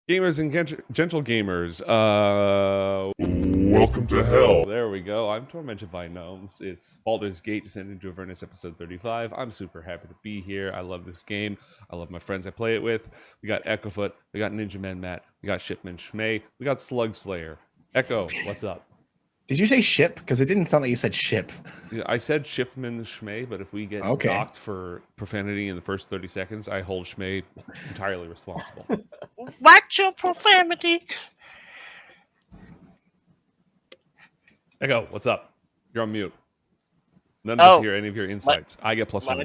Gamers and gentle gamers, welcome to hell. There we go. I'm tormented by gnomes. It's Baldur's Gate Descending into Avernus episode 35. I'm super happy to be here. I love this game. I love my friends I play it with. We got EchoFoot, we got NinjamanMat, we got Shipman Schmae, we got SlugSlayer. Echo, what's up? Did you say ship? Because it didn't sound like you said ship. Yeah, I said Shipman Schmae, but if we get docked for profanity in the first 30 seconds, I hold Schmae entirely responsible. Watch your profanity. Echo, what's up? You're on mute. None of us hear any of your insights. I get plus one.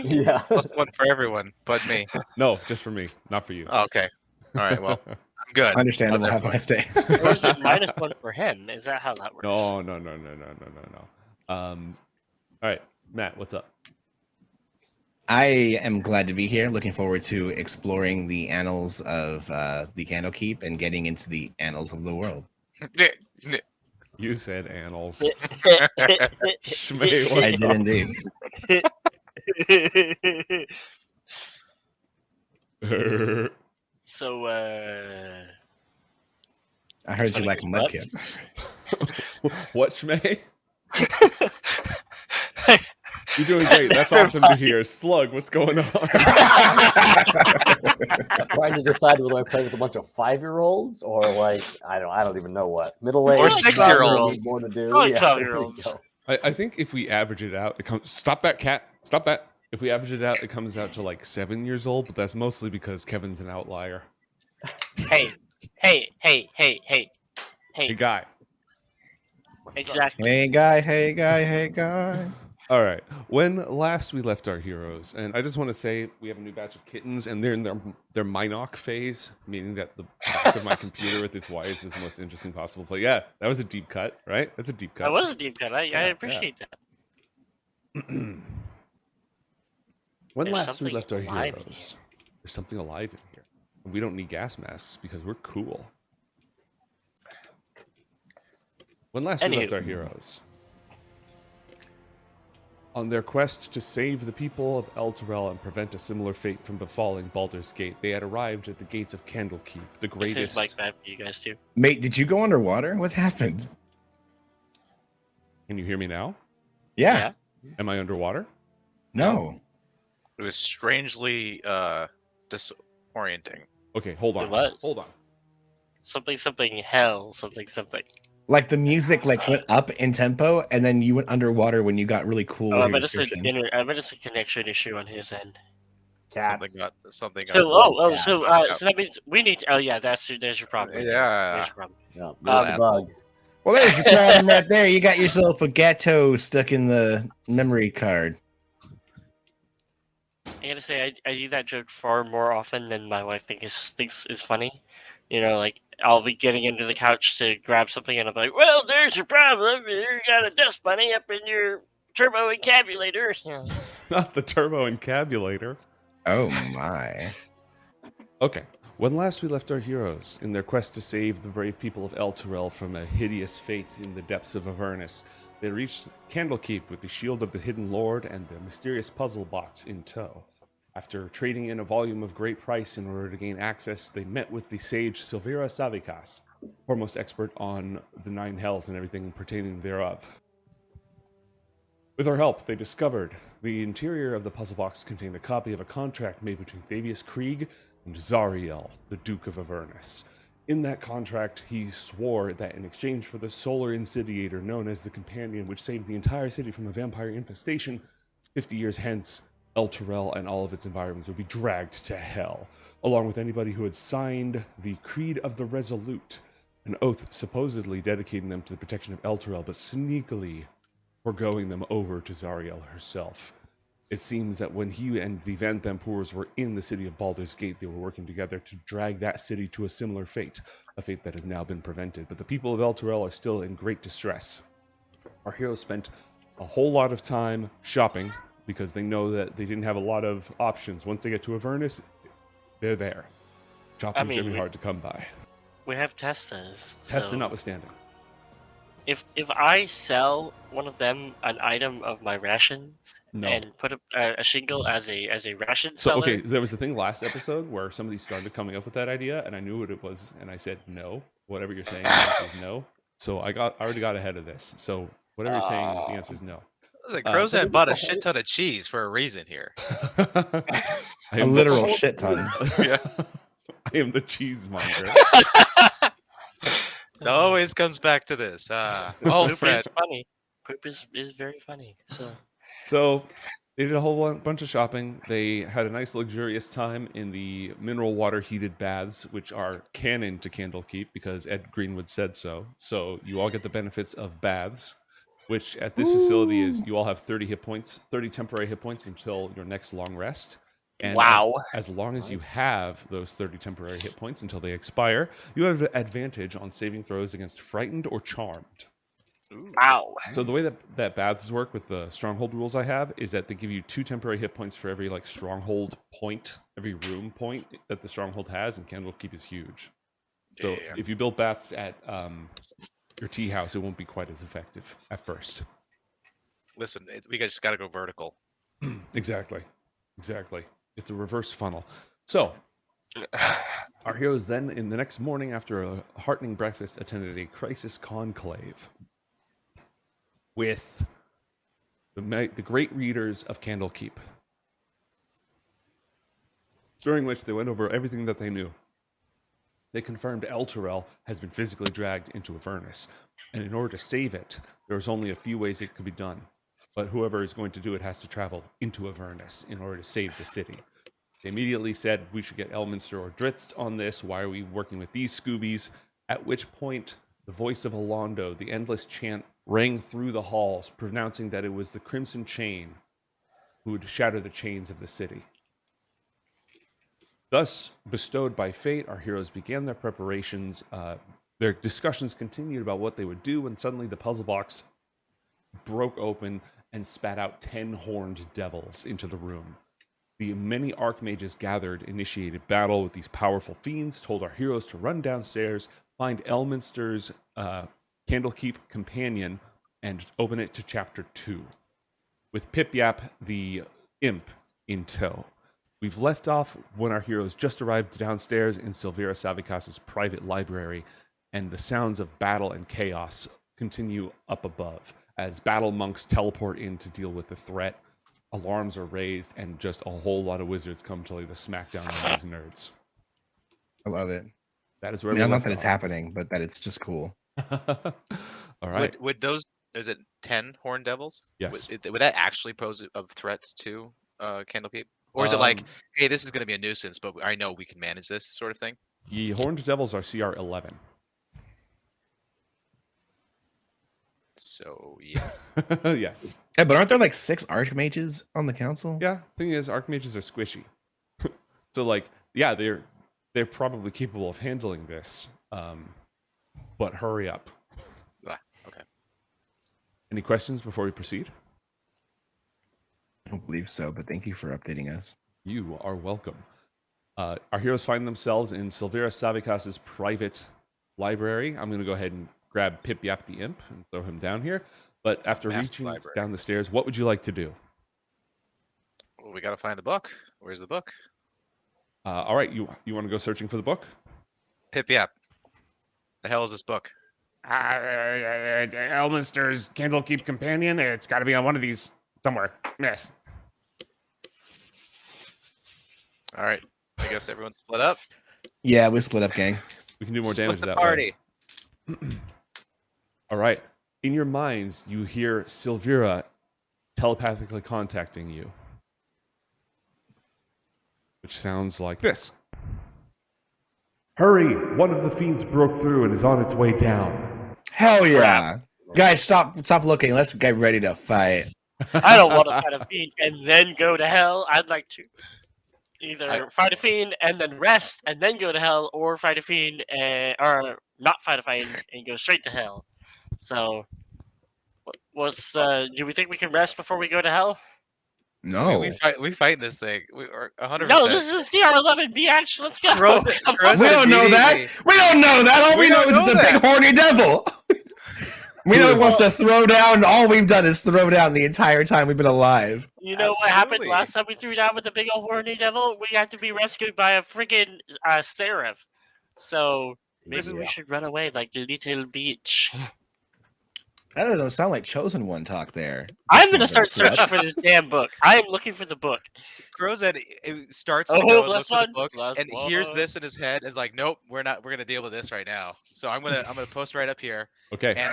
Yeah. Plus one for everyone, but me. No, just for me, not for you. Oh, okay. All right, well, I'm good. Understandable. Have a nice day. Or is it -1 for him? Is that how that works? No. All right, Matt, what's up? I am glad to be here. Looking forward to exploring the annals of the Candlekeep and getting into the annals of the world. You said annals. Schmae, I did indeed. So, I heard you like Mudkip. What, Schmae? You're doing great. That's awesome to hear. Slug, what's going on? I'm trying to decide whether I play with a bunch of 5-year-olds or like I don't even know what middle-aged or 6-year-olds. More to do. Probably Yeah, 12-year-olds. I think if we average it out, it comes. Stop that, cat! Stop that! If we average it out, it comes out to like 7 years old. But that's mostly because Kevin's an outlier. Hey, guy. Exactly. Hey guy. All right. When last we left our heroes, and I just want to say we have a new batch of kittens, and they're in their Minoc phase, meaning that the back of my computer with its wires is the most interesting possible place. Yeah, that was a deep cut, right? That's a deep cut. That was a deep cut. I appreciate that. When last we left our heroes, there's something alive in here. And we don't need gas masks because we're cool. When last we left our heroes, on their quest to save the people of Elturel and prevent a similar fate from befalling Baldur's Gate, they had arrived at the gates of Candlekeep, the greatest... This is like that for you guys too. Mate, did you go underwater? What happened? Can you hear me now? Yeah. Am I underwater? No. It was strangely disorienting. Okay, hold on. It was. Hold on. Something hell, something. Like the music like went up in tempo, and then you went underwater when you got really cool. I bet it's a connection issue on his end. Cats. Something got. So that means we need. Oh yeah, there's your problem. Yeah. There's your problem. Yeah, there's the bug. Well, there's your problem right there. You got yourself a gâteau stuck in the memory card. I gotta say, I do that joke far more often than my wife thinks is funny. You know, like I'll be getting into the couch to grab something, and I'm like, "Well, there's your problem. You got a dust bunny up in your turbo encabulator." Yeah. Not the turbo encabulator. Oh my. Okay. When last we left our heroes in their quest to save the brave people of Elturel from a hideous fate in the depths of Avernus, they reached Candlekeep with the shield of the hidden lord and their mysterious puzzle box in tow. After trading in a volume of great price in order to gain access, they met with the sage Silvira Savikas, foremost expert on the 9 hells and everything pertaining thereof. With her help, they discovered the interior of the puzzle box contained a copy of a contract made between Fabius Krieg and Zariel, the Duke of Avernus. In that contract, he swore that in exchange for the solar incendiator known as the Companion, which saved the entire city from a vampire infestation, 50 years hence, Elturel and all of its environments would be dragged to hell, along with anybody who had signed the Creed of the Resolute, an oath supposedly dedicating them to the protection of Elturel, but sneakily foregoing them over to Zariel herself. It seems that when he and the Van Thampoors were in the city of Baldur's Gate, they were working together to drag that city to a similar fate, a fate that has now been prevented. But the people of Elturel are still in great distress. Our heroes spent a whole lot of time shopping, because they know that they didn't have a lot of options. Once they get to Avernus, they're there. Shopping's going to be hard to come by. We have Testas. Testa notwithstanding. if I sell one of them an item of my rations No. and put a shingle as a ration So seller, okay, there was a thing last episode where somebody started coming up with that idea, and I knew what it was, and I said no. Whatever you're saying, the answer is no. So I already got ahead of this. So whatever you're saying, the answer is no. Like but Crozan is it bought the a shit ton of cheese for a reason here. I A am literal shit ton. Yeah. I am the cheesemonger. It always comes back to this. Oh, poop Fred. is funny. Poop is very funny. So they did a whole bunch of shopping. They had a nice luxurious time in the mineral water heated baths, which are canon to Candlekeep because Ed Greenwood said so. So you all get the benefits of baths, which at this facility is you all have 30 hit points, 30 temporary hit points until your next long rest. And Wow. as long as you have those 30 temporary hit points until they expire, you have an advantage on saving throws against frightened or charmed. Ooh. Wow. So the way that baths work with the stronghold rules I have is that they give you 2 temporary hit points for every like stronghold point, every room point that the stronghold has, and Candlekeep is huge. So Yeah. if you build baths at your tea house, it won't be quite as effective at first. Listen, we just got to go vertical. Exactly. It's a reverse funnel. So our heroes then, in the next morning after a heartening breakfast, attended a crisis conclave with the great readers of Candlekeep, during which they went over everything that they knew. They confirmed Elturel has been physically dragged into Avernus, and in order to save it, there's only a few ways it could be done. But whoever is going to do it has to travel into Avernus in order to save the city. They immediately said we should get Elminster or Dritz on this. Why are we working with these Scoobies? At which point, the voice of Alondo, the endless chant, rang through the halls, pronouncing that it was the Crimson Chain who would shatter the chains of the city. Thus, bestowed by fate, our heroes began their preparations. Their discussions continued about what they would do, when suddenly the puzzle box broke open and spat out 10 horned devils into the room. The many archmages gathered, initiated battle with these powerful fiends, told our heroes to run downstairs, find Elminster's Candlekeep companion, and open it to chapter 2, with Pip-Yap the imp in tow. We've left off when our heroes just arrived downstairs in Silvera Savikas's private library, and the sounds of battle and chaos continue up above as battle monks teleport in to deal with the threat. Alarms are raised, and just a whole lot of wizards come to lay the smackdown on these nerds. I love it. That is where I mean, we not left that it's off. happening, but that it's just cool. All right. Would those? Is it 10 horned devils? Yes. Would that actually pose a threat to Candlekeep, or is it like, hey, this is going to be a nuisance, but I know we can manage this sort of thing? The horned devils are CR 11. So yes. Yes. Yeah, but aren't there like 6 archmages on the council? Yeah. Thing is, archmages are squishy. So like, yeah, they're probably capable of handling this. But hurry up. Okay. Any questions before we proceed? I don't believe so, but thank you for updating us. You are welcome. Our heroes find themselves in Silvera Savikas's private library. I'm going to go ahead and grab Pip-Yap the Imp and throw him down here. But after Massive reaching library. down the stairs, what would you like to do? Well, we got to find the book. Where's the book? All right, you want to go searching for the book? Pip-Yap. The hell is this book? Elminster's Candlekeep Companion. It's got to be on one of these somewhere. Yes. All right. I guess everyone split up. Yeah, we split up, gang. We can do more Split damage the that party. way. All right. In your minds, you hear Silvera telepathically contacting you, which sounds like this. Hurry! One of the fiends broke through and is on its way down. Hell yeah. Guys, stop looking. Let's get ready to fight. I don't want to fight a fiend and then go to hell. I'd like to either fight a fiend and then rest and then go to hell, or fight a fiend or not fight a fiend and go straight to hell. So, do we think we can rest before we go to hell? No. We fight this thing. We are 100%. No, this is a CR11 BH. Let's go. Rosa- Come on. Rosa- We don't know that. immediately- We don't know that. All we We know don't is it's know a big that. horny devil. We know he wants to throw down. All we've done is throw down the entire time we've been alive. You know what happened Absolutely. last time we threw down with the big old horny devil? We had to be rescued by a freaking seraph. So maybe we should run away like the little beach. That doesn't sound like Chosen One talk there. I'm gonna start searching for this damn book. I am looking for the book. Crozet starts Oh, to go and last look for the one, book, last and hears one. this in his head. Is like, nope, we're gonna deal with this right now. So I'm gonna post right up here. Okay. And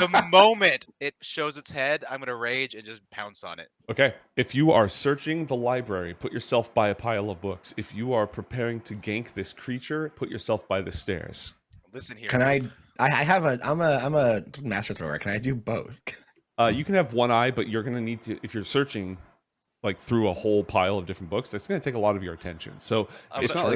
the moment it shows its head, I'm gonna rage and just pounce on it. Okay. If you are searching the library, put yourself by a pile of books. If you are preparing to gank this creature, put yourself by the stairs. Listen here. Can I have I'm a master thrower. Can I do both? You can have one eye, but you're gonna need to, if you're searching like through a whole pile of different books, that's gonna take a lot of your attention. So it's not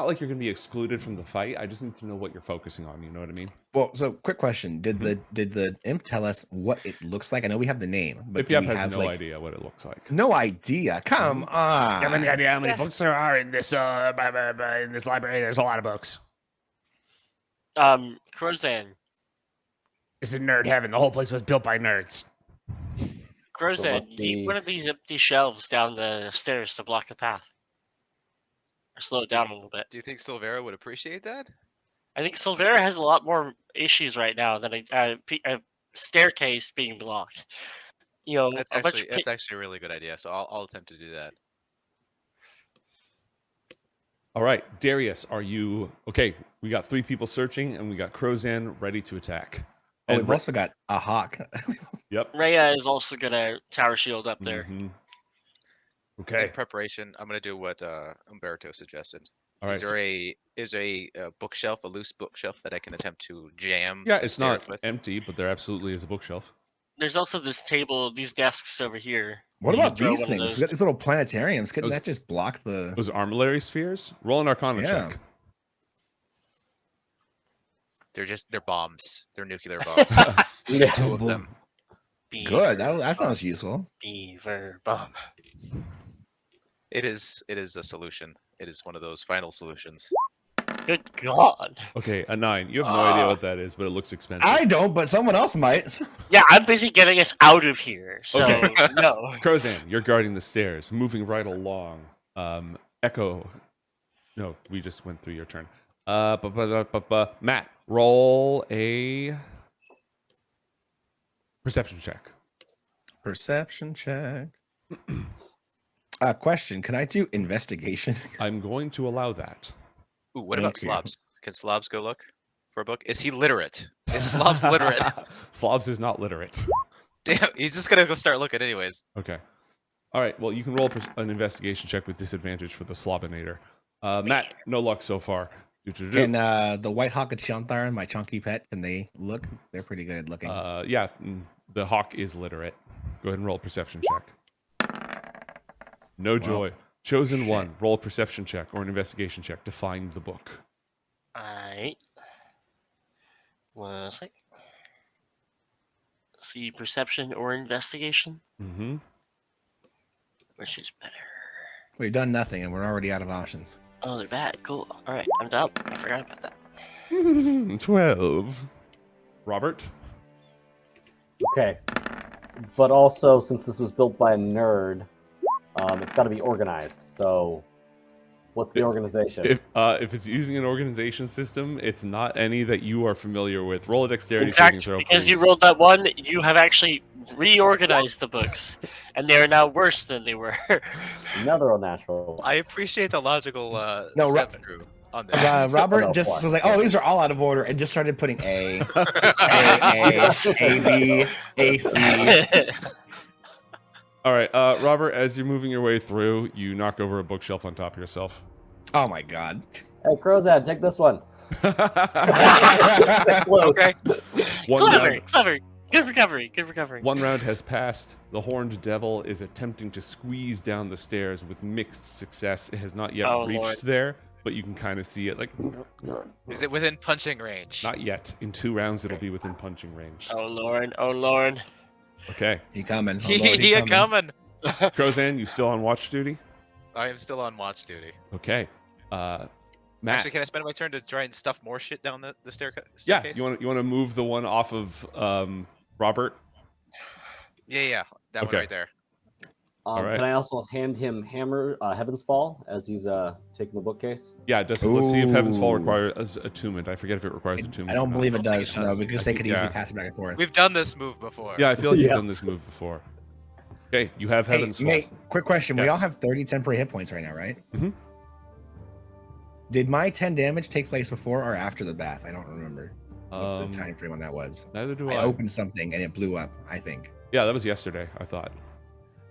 like you're gonna be excluded from the fight. I just need to know what you're focusing on. You know what I mean? Well, so quick question: Did the imp tell us what it looks like? I know we have the name, but If you do we have have no idea what it looks like. No idea. Come on. You have any idea how many books there are in this library? There's a lot of books. Crozan. This is nerd heaven. The whole place was built by nerds. Crozan, must be- one of these empty shelves down the stairs to block the path. Or slow it down a little bit. Do you think Silvera would appreciate that? I think Silvera has a lot more issues right now than a staircase being blocked. You know, That's actually a really good idea. So I'll attempt to do that. All right, Darius, are you okay? We got 3 people searching, and we got Crozan ready to attack. Oh, And we've also got a hawk. Yep. Rhea is also gonna tower shield up there. Mhm. In Okay. preparation, I'm gonna do what Umberto suggested. All right. Is there a bookshelf, a loose bookshelf that I can attempt to jam? Yeah, the it's stairs not with? empty, but there absolutely is a bookshelf. There's also this table, these desks over here. What You about throw these one of things? those- We got these little planetariums. Couldn't Those- that just block the? Those armillary spheres. Roll an Arcana Yeah. check. They're bombs. They're nuclear bombs. There's 2 of them. Good. That sounds useful. Beaver bomb. It is a solution. It is one of those final solutions. Good God. Okay, a 9. You have no idea what that is, but it looks expensive. I don't, but someone else might. Yeah, I'm busy getting us out of here. So Okay. no. Crozan, you're guarding the stairs, moving right along. Echo. No, we just went through your turn. Matt, roll a perception check. Perception check. Question: Can I do investigation? I'm going to allow that. Ooh, what about Thank you. Slobs? Can Slobs go look for a book? Is he literate? Is Slobs literate? Slobs is not literate. Damn, he's just gonna go start looking anyways. Okay. All right. Well, you can roll an investigation check with disadvantage for the Slobinator. Matt, no luck so far. Can the White Hawk and Shanthar, my chunky pet, can they look? They're pretty good at looking. Yeah, the hawk is literate. Go ahead and roll a perception check. No joy. Chosen shit. 1. Roll a perception check or an investigation check to find the book. Alright. 1 sec. See perception or investigation? Mm-hmm. Which is better? We've done nothing, and we're already out of options. Oh, they're bad. Cool. Alright, I'm done. I forgot about that. 12. Robert? Okay. But also, since this was built by a nerd, it's got to be organized. So, what's the organization? If it's using an organization system, it's not any that you are familiar with. Roll a dexterity saving Exactly, throw, because please. you rolled that 1, you have actually reorganized the books, and they are now worse than they were. Another unnatural. I appreciate the logical No, step through on that. Robert no, just what? was like, "Oh, these are all out of order," and just started putting A, A, B, A, C. All right, Robert, as you're moving your way through, you knock over a bookshelf on top of yourself. Oh my god! Hey, Crozad, take this one. One Okay. Clever, round, clever. Good recovery, good recovery. one round has passed. The horned devil is attempting to squeeze down the stairs with mixed success. It has not yet Oh, reached Lord. there, but you can kind of see it. Like, Is it within punching range? not yet. In 2 rounds, it'll be within punching range. Oh lord, oh lord. Okay, He coming. Oh, Lord, he He coming. coming. Crozan, you still on watch duty? I am still on watch duty. Okay. Matt. Actually, can I spend my turn to try and stuff more shit down the staircase? Yeah, you want to move the one off of Robert? Yeah, that one Okay. right there. All right. Can I also hand him Hammer Heaven's Fall as he's taking the bookcase? Yeah, let's see if Heaven's Fall Ooh. requires attunement. I forget if it requires attunement. I don't or not. believe it I don't think does. it No, does. because I they think- could easily yeah. pass it back and forth. We've done this move before. Yeah, I feel like you've Yeah. done this move before. Okay, you have Hey, Heaven's Fall. mate, quick question. We Yes. all have 30 temporary hit points right now, right? Mhm. Did my 10 damage take place before or after the bath? I don't remember what the Um, time frame on that was. Neither do I I. opened something and it blew up, I think. Yeah, that was yesterday. I thought.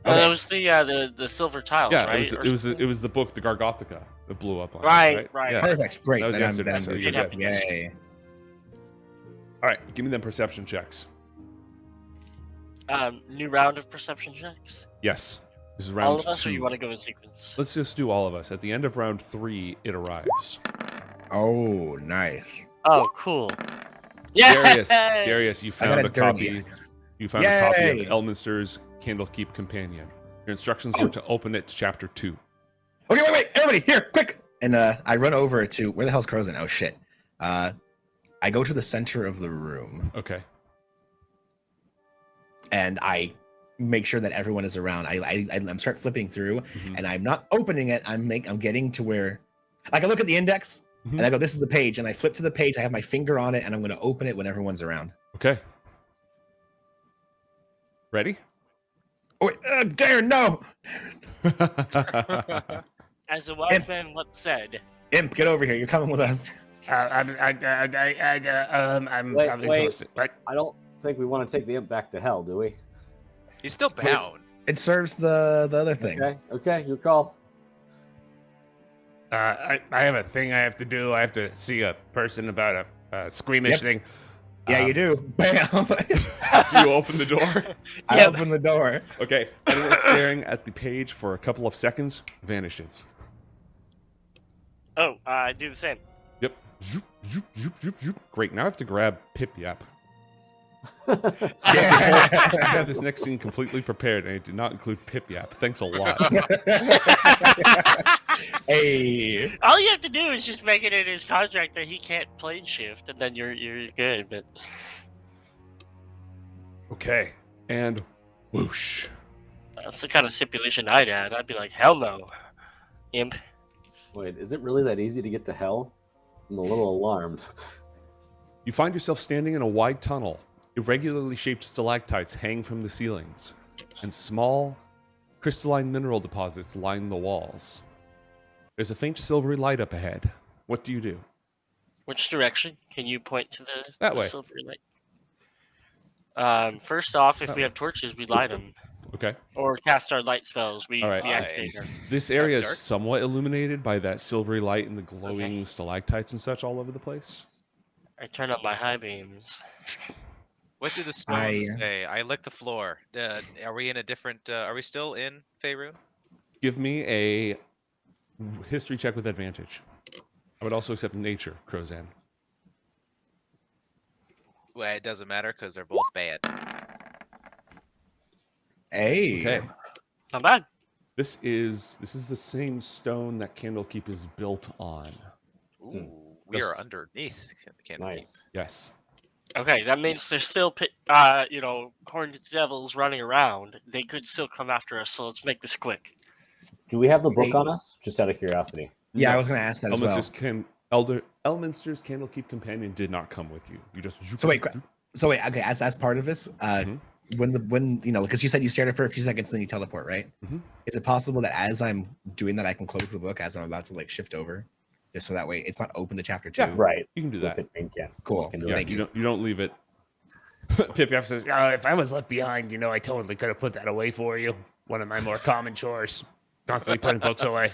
Okay. That was the silver tiles, Yeah, right? it was the book, the Gargothica, that blew up on. Right, it, right. Yeah. Perfect. Great. That was Then I'm- yesterday, then so I'm you're good. good. Yay. All right, give me them perception checks. New round of perception checks. Yes, this is round All of us, or 2. you want to go in sequence? Let's just do all of us. At the end of round 3, it arrives. Oh, nice. Oh, cool. Yeah. Darius, you I got found a a copy. derby. You found a copy Yay! of Elminster's Candlekeep Companion. Your instructions were to open it to chapter 2. Okay, wait, everybody, here, quick! And I run over to where the hell's Crozan? Oh shit! I go to the center of the room Okay. and I make sure that everyone is around. I'm start flipping through, Mhm. and I'm not opening it. I'm getting to where, like, I look at the index and I go, "This is the page," and I flip to the page. I have my finger on it, and I'm going to open it when everyone's around. Okay. Ready? Oh, wait, Darren, no! As the wise man once said. Imp, get over here. You're coming with us. I'm Wait, probably wait. supposed to. What? I don't think we want to take the imp back to hell, do we? He's still bound. It serves the other thing. Okay, your call. I have a thing I have to do. I have to see a person about a squeamish Yep. thing. Yeah, you do. Bam! Do you open the door? I Yep. open the door. Okay. Anyone staring at the page for a couple of seconds vanishes. Oh, I do the same. Yep. Zoop, zoop, zoop, zoop, zoop. Great. Now I have to grab Pip Yap. I have this next scene completely prepared, and I did not include Pip Yap. Thanks a lot. Hey. All you have to do is just make it in his contract that he can't plane shift, and then you're good. But Okay. And whoosh. that's the kind of stipulation I'd add. I'd be like, hell no, imp. Wait, is it really that easy to get to hell? I'm a little alarmed. You find yourself standing in a wide tunnel. Irregularly shaped stalactites hang from the ceilings, and small, crystalline mineral deposits line the walls. There's a faint silvery light up ahead. What do you do? Which direction? Can you point to That the way. silver light? First off, if That we way. have torches, we light them. Okay. Or cast our light spells. We All right. deactivate them. This area is dark. somewhat illuminated by that silvery light and the glowing stalactites and such all over the place. I turn up my high beams. What do the stones say? I lick the floor. Are we in a different? Are we still in Faerun? Give me a history check with advantage. I would also accept nature, Crozan. Well, it doesn't matter because they're both bad. Hey. Okay. Not bad. This is the same stone that Candlekeep is built on. Ooh, we are underneath Candlekeep. Nice. Yes. Okay, that means there's still, horned devils running around. They could still come after us, so let's make this quick. Do we have the book Hey. on us? Just out of curiosity. Yeah, I was going to ask that as well. Elminster's Candlekeep Companion did not come with you. You just So wait, okay, as part of this, Mhm. when you know, because you said you stared at it for a few seconds, then you teleport, right? Mhm. Is it possible that as I'm doing that, I can close the book as I'm about to like shift over, just so that way it's not open to chapter 2? Yeah. Right. You can do So that. Pitmain can. Cool. Can do Yeah, Thank you. You don't leave it. Pip Yap says, Oh, if I was left behind, I totally could have put that away for you. One of my more common chores. Constantly putting books away.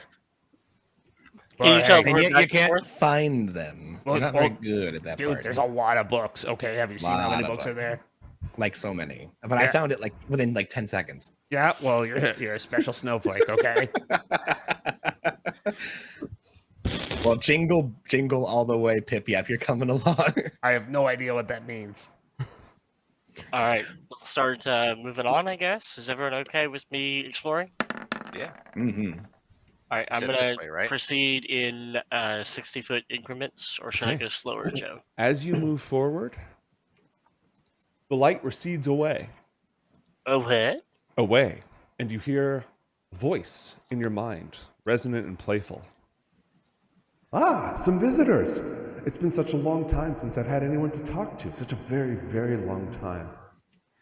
Can you But, tell hey, And We're yet back you and can't forth? find them. Well, You're not very good at that dude, part. there's a lot of books. Okay, have you seen how Lot many of books are books. there? Like so many, but I Yeah. found it like within like 10 seconds. Yeah, well, you're a special snowflake, okay? Well, jingle all the way, Pip Yap, you're coming along. I have no idea what that means. All right, let's start moving on, I guess. Is everyone okay with me exploring? Yeah. Mm-hmm. All right, I'm Said gonna this way, right? proceed in 60-foot increments, or should I Okay. go slower, Joe? As you move forward, the light recedes away, Oh, what? and you hear a voice in your mind, resonant and playful. Ah, some visitors. It's been such a long time since I've had anyone to talk to. Such a very, very long time.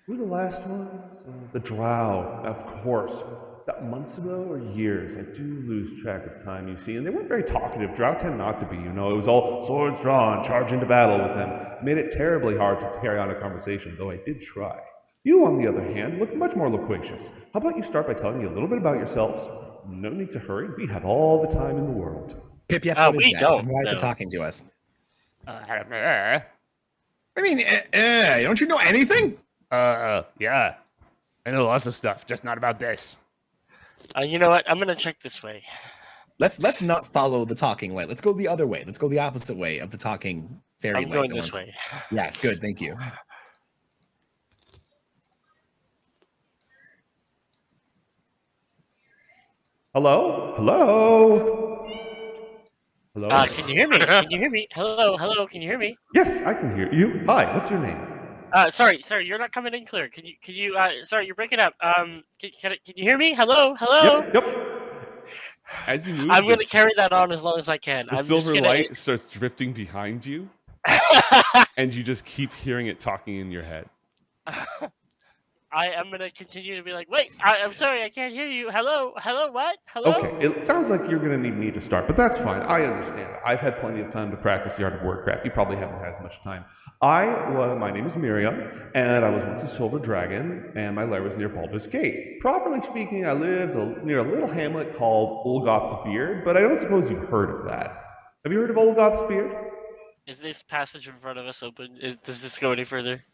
Who were the last ones? The Drow, of course. Is that months ago or years? I do lose track of time, you see. And they weren't very talkative. Drow tend not to be, you know. It was all swords drawn, charge into battle with them. It made it terribly hard to carry on a conversation, though I did try. You, on the other hand, look much more loquacious. How about you start by telling me a little bit about yourselves? No need to hurry. We have all the time in the world. Pip, what is we that? don't, And why is it no. talking to us? Uh, I mean, don't you know anything? yeah. I know lots of stuff, just not about this. You know what? I'm gonna check this way. Let's not follow the talking way. Let's go the other way. Let's go the opposite way of the talking fairy I'm light. going that this wants- way. Yeah, good. Thank you. Hello? Hello? Hello? Can you hear me? Can you hear me? Hello, hello. Can you hear me? Yes, I can hear you. Hi, what's your name? Sorry, you're not coming in clear. Can you? Sorry, you're breaking up. Can you hear me? Hello, hello. Yep. As you move, I'm gonna carry that on as long as I can. the I'm silver just gonna... light starts drifting behind you, and you just keep hearing it talking in your head. I am gonna continue to be like, wait, I'm sorry, I can't hear you. Hello, what? Hello. Okay, it sounds like you're going to need me to start, but that's fine. I understand. I've had plenty of time to practice the art of wordcraft. You probably haven't had as much time. My name is Mirrym, and I was once a silver dragon, and my lair was near Baldur's Gate. Properly speaking, I lived near a little hamlet called Olgoth's Beard, but I don't suppose you've heard of that. Have you heard of Olgoth's Beard? Is this passage in front of us open? Does this go any further?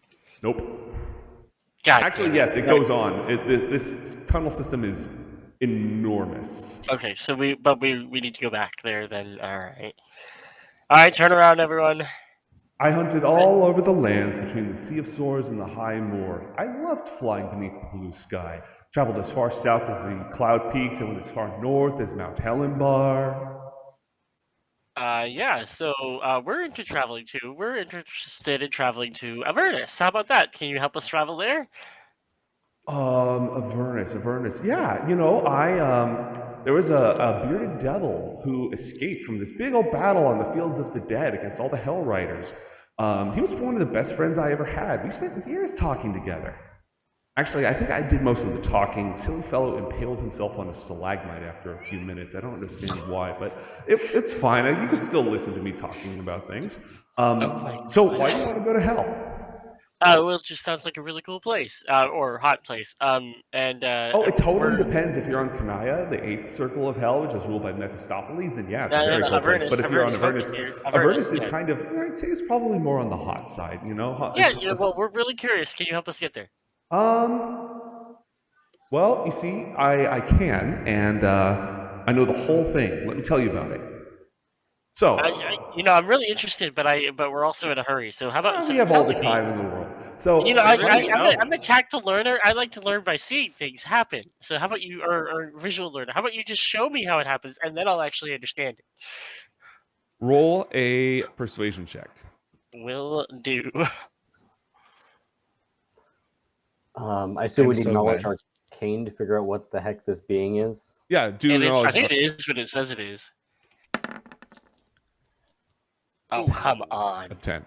Nope. God. Actually, yes, it goes on. This tunnel system is enormous. Okay, so we need to go back there then. All right, turn around, everyone. I hunted all over the lands between the Sea of Swords and the High Moor. I loved flying beneath the blue sky. Traveled as far south as the Cloud Peaks and went as far north as Mount Helenbar. Yeah, so we're into traveling too. We're interested in traveling to Avernus. How about that? Can you help us travel there? Avernus. Yeah, there was a bearded devil who escaped from this big old battle on the fields of the dead against all the Hell Riders. He was one of the best friends I ever had. We spent years talking together. Actually, I think I did most of the talking. Silly fellow impaled himself on a stalagmite after a few minutes. I don't understand why, but it's fine. You can still listen to me talking about things. So why do you want to go to hell? Well, it just sounds like a really cool place, or hot place. It totally depends. If you're on Kanaya, the 8th circle of hell, which is ruled by Mephistopheles, then yeah, it's a very cool place. But if you're on Avernus, Avernus is kind of, I'd say it's probably more on the hot side, you know? Well, we're really curious. Can you help us get there? Well, you see, I can, and I know the whole thing. Let me tell you about it. So, I'm really interested, but we're also in a hurry. So how about we have all the time in the world. So, I'm a tactile learner. I like to learn by seeing things happen. So how about you, or visual learner? How about you just show me how it happens, and then I'll actually understand it. Roll a persuasion check. Will do. I assume I'm we need so knowledge glad. arcane to figure out what the heck this being is. Yeah, do It is, I knowledge. think it is what it says it is. Oh, come on. A 10.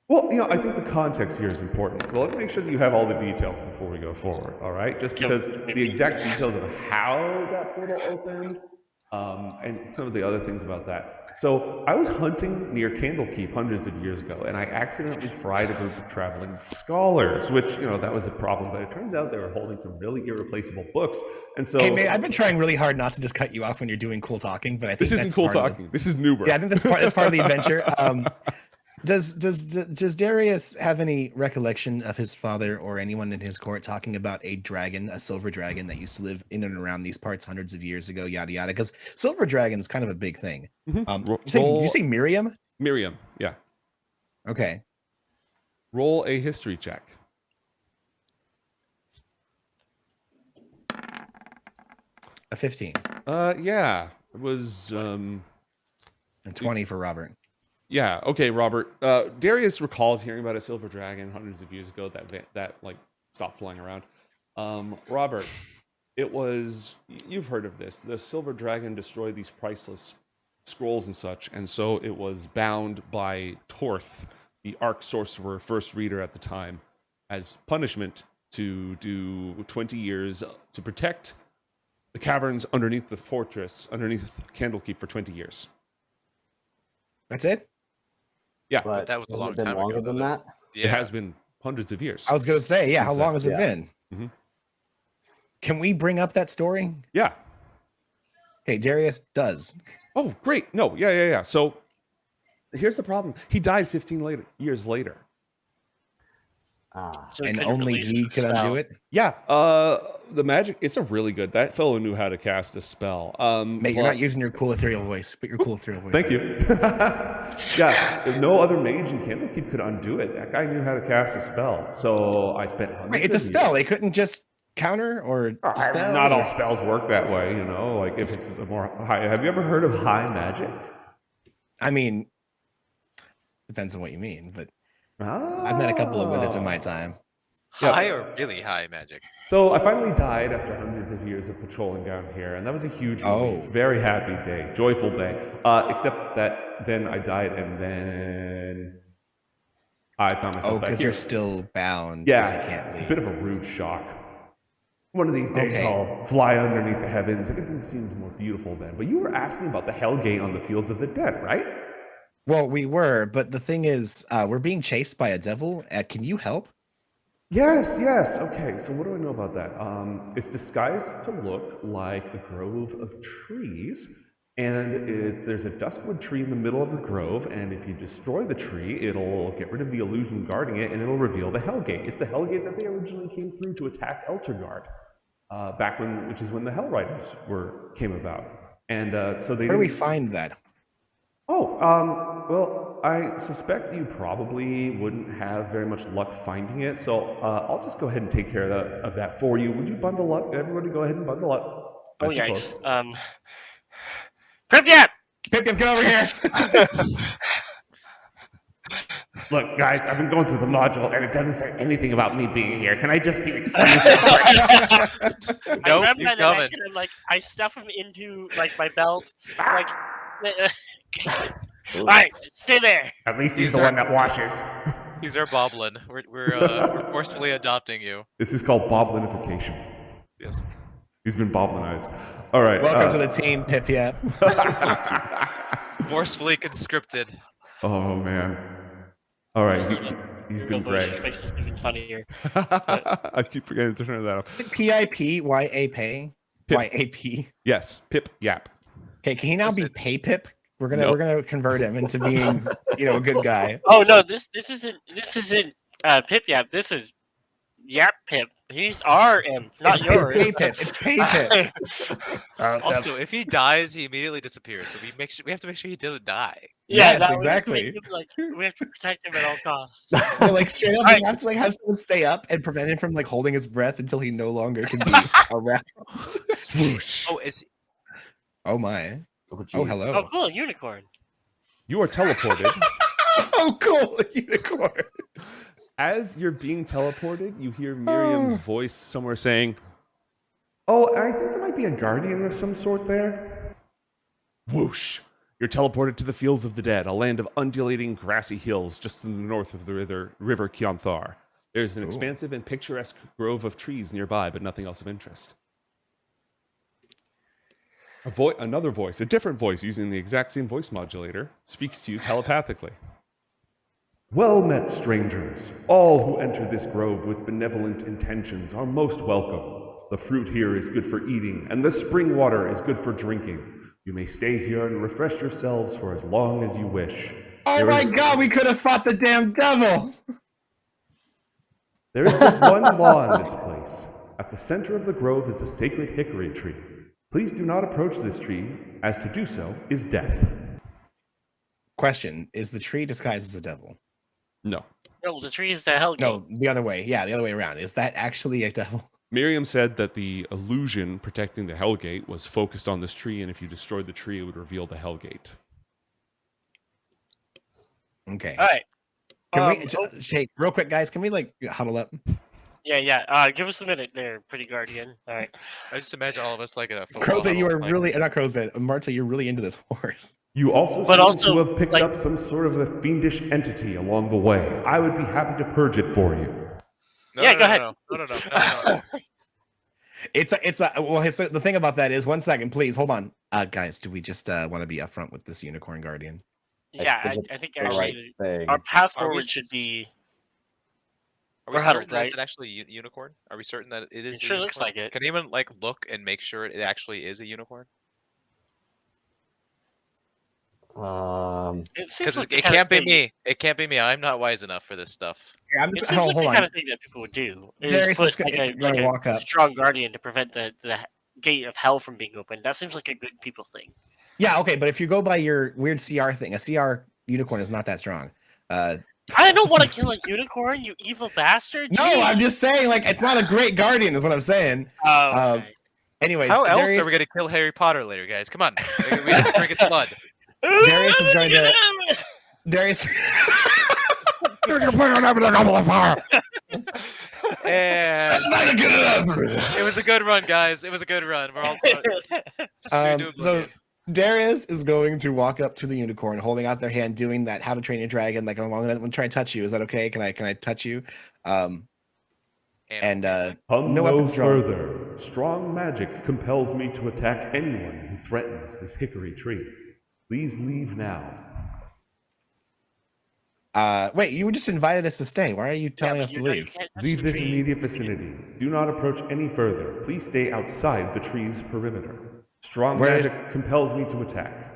Well, I think the context here is important. So let's make sure that you have all the details before we go forward, all right? Just because the exact details of how that portal opened and some of the other things about that. So I was hunting near Candlekeep hundreds of years ago, and I accidentally fried a group of traveling scholars, which, that was a problem. But it turns out they were holding some really irreplaceable books. And so... Hey, man, I've been trying really hard not to just cut you off when you're doing cool talking, but I think This isn't that's cool part of the- talking. This is Newber. Yeah, I think that's part of the adventure. Does Darius have any recollection of his father or anyone in his court talking about a dragon, a silver dragon that used to live in and around these parts hundreds of years ago, yada yada? Because silver dragon is kind of a big thing. Mhm. Did you say Mirrym? Mirrym, yeah. Okay. Roll a history check. A 15. Yeah, it was. And 20 for Robert. Yeah. Okay, Robert. Darius recalls hearing about a silver dragon hundreds of years ago that like stopped flying around. Robert, it was. You've heard of this. The silver dragon destroyed these priceless scrolls and such, and so it was bound by Torth, the Arc Sorcerer first reader at the time, as punishment to do 20 years to protect the caverns underneath the fortress, underneath Candlekeep for 20 years. That's it? Yeah, But that was a hasn't long it been time longer ago, than though. that. it has been hundreds of years. I was going to say, yeah, how Since long then. has it Yeah. been? Mhm. Can we bring up that story? Yeah. Okay, Darius does. Oh, great. No, yeah. So here's the problem. He died 15 years later. Ah, So And couldn't only release he the could undo spell. it? Yeah, the magic, it's a really good, that fellow knew how to cast a spell. Mate, you're but- not using your cool ethereal voice. Put your cool ethereal voice. Thank you. Yeah, no other mage in Candlekeep could undo it. That guy knew how to cast a spell. So I spent hundreds Wait, it's a of spell. They couldn't just counter or dispel? Not or- all spells work that way, you know, like if it's the more high. Have you ever heard of high magic? I mean, depends on what you mean, but I've met a couple of wizards in my time. Yeah. High or really high magic? So I finally died after hundreds of years of patrolling down here, and that was a huge relief. Very happy day, joyful day. Except that then I died, and then I found myself Oh, back because here. you're still bound. 'cause you can't Yeah, a leave. bit of a rude shock. One of these days Okay. I'll fly underneath the heavens. Everything seems more beautiful then. But you were asking about the Hellgate on the Fields of the Dead, right? Well, we were, but the thing is, we're being chased by a devil. Can you help? Yes. Okay, so what do I know about that? It's disguised to look like a grove of trees, and there's a duskwood tree in the middle of the grove, and if you destroy the tree, it'll get rid of the illusion guarding it, and it'll reveal the Hellgate. It's the Hellgate that they originally came through to attack Elturel, back when, which is when the Hellriders came about. And so they Where do we didn't- find that? Oh, well, I suspect you probably wouldn't have very much luck finding it, so I'll just go ahead and take care of that for you. Would you bundle up? Everybody go ahead and bundle up. Oh, Nice and yikes. close. Pripyat! Pip, get over here. Look, guys, I've been going through the module and it doesn't say anything about me being here. Can I just be excused? I Nope, grab he's my coming. knife and I'm like, I stuff him into like my belt. Like, all right, stay there. At least he's These the are- one that washes. He's our boblin. We're forcefully adopting you. This is called boblinification. Yes. He's been boblinized. All right. Welcome to the team, Pip Yap. Forcefully conscripted. Oh, man. All right. He's been Your voice great. makes this even funnier. I keep forgetting to turn that off. PIPYAP. Pip. YAP. Yes. Pip Yap. Okay, can he now be Listen. Pay Pip? We're No. gonna convert him into being, a good guy. Oh no, this isn't Pip Yap. This is Yap Pip. He's our imp, not It's yours. Pay Pip. It's Pay Pip. Also, if he dies, he immediately disappears. So we have to make sure he doesn't die. Yes, that way we exactly. make him, like, we have to protect him at all costs. No, like straight up, Alright. you have to have someone stay up and prevent him from holding his breath until he no longer can be around. Swoosh. Oh, is Oh my. oh, Oh jeez. hello. Oh, cool, unicorn. You are teleported. Oh cool, unicorn. As you're being teleported, you hear Miriam's voice somewhere saying, "Oh, I think there might be a guardian of some sort there." Whoosh! You're teleported to the Fields of the Dead, a land of undulating grassy hills just to the north of the river Kionthar. There's an expansive and picturesque grove of trees nearby, but nothing else of interest. Another voice, a different voice using the exact same voice modulator, speaks to you telepathically. Well met, strangers. All who enter this grove with benevolent intentions are most welcome. The fruit here is good for eating, and the spring water is good for drinking. You may stay here and refresh yourselves for as long as you wish. Oh There my is- god, we could have fought the damn devil. There is but one law in this place. At the center of the grove is a sacred hickory tree. Please do not approach this tree, as to do so is death. Question: is the tree disguised as a devil? No. No, the tree is the Hellgate. No, the other way. Yeah, the other way around. Is that actually a devil? Mirrym said that the illusion protecting the Hellgate was focused on this tree, and if you destroyed the tree, it would reveal the Hellgate. Okay. All right. Can we, Shake, real quick, guys? Can we like huddle up? Yeah. Give us a minute there, pretty guardian. All right. I just imagine all of us like in a football Crozet, you huddle, are like, really not Crozet. Marta, you're really into this horse. You also But seem also, to have picked like- up some sort of a fiendish entity along the way. I would be happy to purge it for you. No, Yeah, no, go no, ahead. No. It's a well. The thing about that is, 1 second, please hold on, guys. Do we just want to be upfront with this unicorn guardian? Yeah, think I think The actually right thing. our path Are we forward should be. Are we We're certain huddled, that right? it's actually a unicorn? Are we certain that it is? It a sure looks unicorn? like it. Can anyone like look and make sure it actually is a unicorn? It seems Because like the it kind of can't be thing- me. It can't be me. I'm not wise enough for this stuff. Yeah, I'm It just seems like hold the on. kind of thing that people would do. Is Darius put is gonna- like it's a, gonna like a walk up. strong guardian to prevent the gate of hell from being opened. That seems like a good people thing. Yeah, okay, but if you go by your weird CR thing, a CR unicorn is not that strong. I don't want to kill a unicorn, you evil bastard. No, Jeez. I'm just saying, like, it's not a great guardian, is what I'm saying. Oh, okay. Anyways, How else Darius, are we gonna kill Harry Potter later, guys? Come on, we have to drink its blood. Darius is going to. Darius. You're gonna put on everything on the fire. And Not good enough. it was a good run, guys. It was a good run. We're all soon to So oblivion. Darius is going to walk up to the unicorn, holding out their hand, doing that "How to Train Your Dragon." Like, I'm gonna try and touch you. Is that okay? Can I touch you? And Come No no weapons drawn. further. Strong magic compels me to attack anyone who threatens this hickory tree. Please leave now. Wait, you just invited us to stay. Why are you telling Yeah, us but to you leave? can't touch Leave the this tree. immediate vicinity. Do not approach any further. Please stay outside the tree's perimeter. Strong Where's- magic compels me to attack.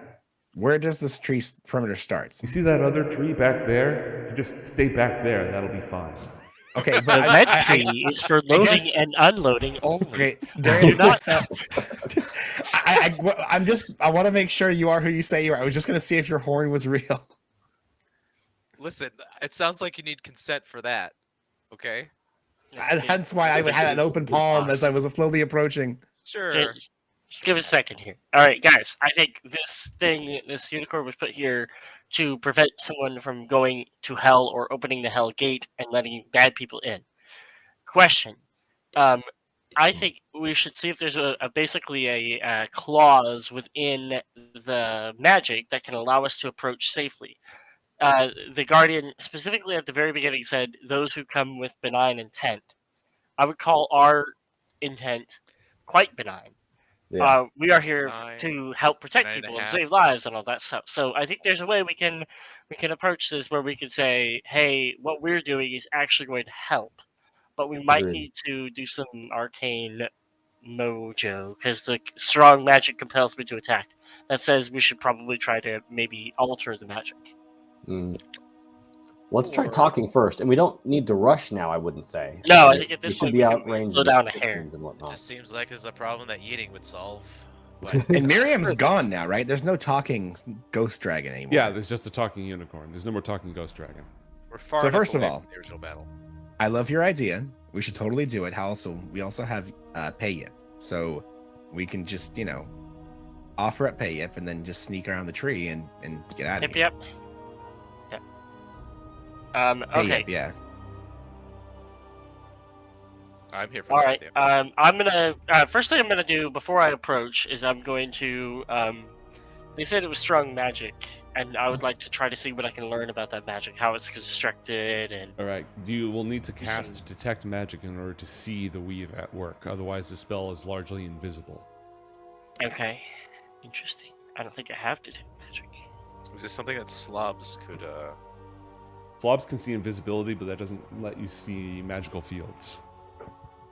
Where does this tree perimeter start? You see that other tree back there? You just stay back there. That'll be fine. Okay, The but red tree is for loading guess- and unloading only. okay, Darius Do not- looks up. I want to make sure you are who you say you are. I was just gonna see if your horn was real. listen, it sounds like you need consent for that. Okay. Hence why I had an open palm as I was slowly approaching. Sure. Just give it a second here. All right, guys. I think this unicorn was put here to prevent someone from going to hell or opening the hell gate and letting bad people in. Question. I think we should see if there's basically a clause within the magic that can allow us to approach safely. The Guardian, specifically at the very beginning, said those who come with benign intent. I would call our intent quite benign. Yeah. We are here Nine, to help protect 9.5. people and save lives and all that stuff. So I think there's a way we can approach this where we can say, hey, what we're doing is actually going to help, but we might Agreed. need to do some arcane mojo because the strong magic compels me to attack. That says we should probably try to maybe alter the magic. Mm. Let's try talking first, and we don't need to rush now. I wouldn't say. No, I think at we this should point be we can outrange slow down a hair. and whatnot. Just seems like it's a problem that eating would solve. And Miriam's gone now, right? There's no talking ghost dragon anymore. Yeah, there's just a talking unicorn. There's no more talking ghost dragon. We're far So enough first of away all- from the original battle. I love your idea. We should totally do it. We also have pay yip, so we can just offer up pay yip and then just sneak around the tree and get out of Yep, here. yep. Pay Okay. yip, yeah. I'm here for All that. right. yeah. I'm gonna first thing I'm gonna do before I approach is I'm going to. They said it was strong magic, and I would like to try to see what I can learn about that magic, how it's constructed, and All right. You will need to Do cast some- detect magic in order to see the weave at work. Otherwise, the spell is largely invisible. okay, interesting. I don't think I have detect magic. Is this something that slobs could? Slobs can see invisibility, but that doesn't let you see magical fields.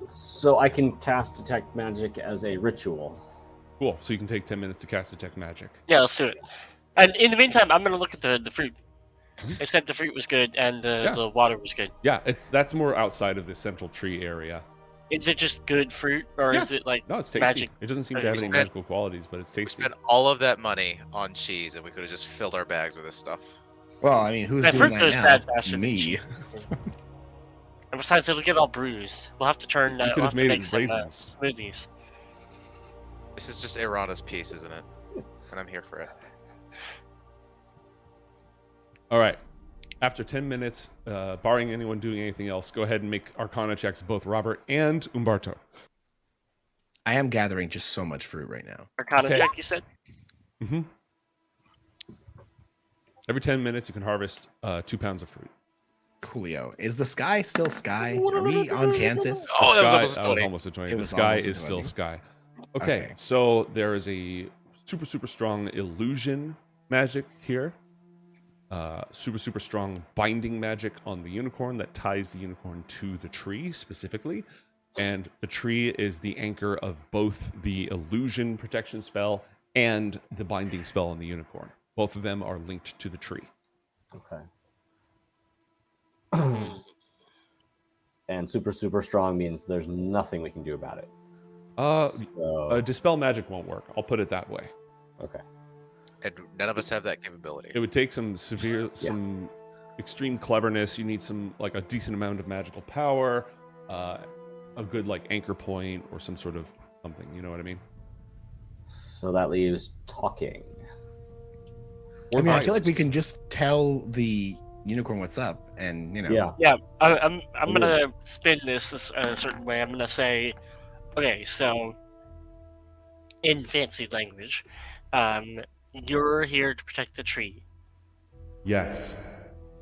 So I can cast detect magic as a ritual. Cool. So you can take 10 minutes to cast detect magic. Yeah, let's do it. And in the meantime, I'm gonna look at the fruit. They said the fruit was good and Yeah. the water was good. Yeah, that's more outside of the central tree area. Is it just good fruit, or is it like No, it's tasty. magic? It doesn't seem to Okay. have any Spent- magical qualities, but it's We tasty. spent all of that money on cheese, and we could have just filled our bags with this stuff. Well, I mean, who's That doing fruit that goes now? bad faster than Me. cheese. And besides, it'll get all bruised. We'll have to turn. You We'll could have have to made make it some raisins. smoothies. This is just Erana's piece, isn't it? And I'm here for it. All right. After 10 minutes, barring anyone doing anything else, go ahead and make Arcana checks, both Robert and Umberto. I am gathering just so much fruit right now. Arcana Okay. check, you said? Mm-hmm. Every 10 minutes, you can harvest 2 pounds of fruit. Coolio. Is the sky still sky? Are we on Kansas? Oh, that was Sky- almost a 20. almost a 20. It The was sky almost a is still 20. sky. Okay, Okay. so there is a super, super strong illusion magic here. Super, super strong binding magic on the unicorn that ties the unicorn to the tree specifically. And the tree is the anchor of both the illusion protection spell and the binding spell on the unicorn. Both of them are linked to the tree. Okay. And super, super strong means there's nothing we can do about it. So, Dispel magic won't work. I'll put it that way. okay. And none of us have that capability. It would take some extreme cleverness. You need a decent amount of magical power, a good anchor point or some sort of something. You know what I mean? So that leaves talking. I mean, I feel like we violence. can just tell the unicorn what's up, and Yeah. Yeah, I'm gonna spin this a certain way. I'm gonna say, okay, so in fancy language, you're here to protect the tree. Yes.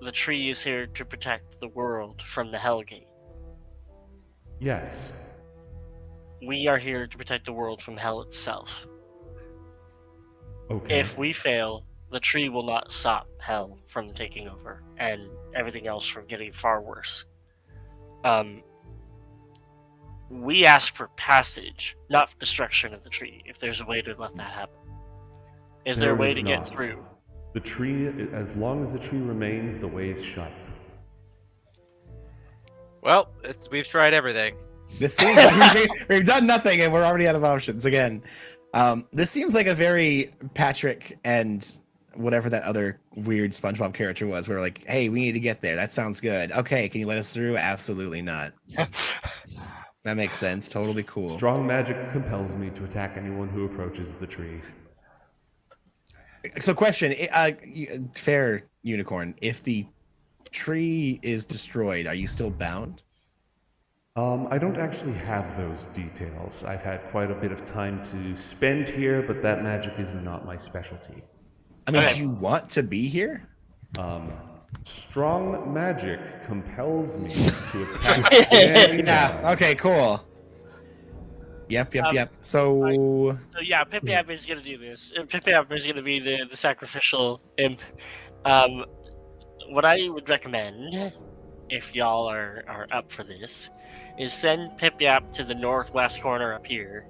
The tree is here to protect the world from the Hellgate. Yes. We are here to protect the world from hell itself. Okay. If we fail, the tree will not stop hell from taking over and everything else from getting far worse. We ask for passage, not for destruction of the tree, if there's a way to let that happen. Is there a way to get through? The tree, as long as the tree remains, the way is shut. Well, we've tried everything. this seems like we've done nothing, and we're already out of options again. This seems like a very Patrick and whatever that other weird SpongeBob character was. We're like, hey, we need to get there. That sounds good. Okay, can you let us through? Absolutely not. That makes sense. Totally cool. Strong magic compels me to attack anyone who approaches the tree. So, question, fair unicorn, if the tree is destroyed, are you still bound? I don't actually have those details. I've had quite a bit of time to spend here, but that magic is not my specialty. I mean, Okay. do you want to be here? Strong magic compels me to attack anyone. Yeah. Okay. Cool. Yep. So, So yeah, Pip-Yap is gonna do this. Pip-Yap is gonna be the sacrificial imp. What I would recommend, if y'all are up for this, is send Pip-Yap to the northwest corner up here.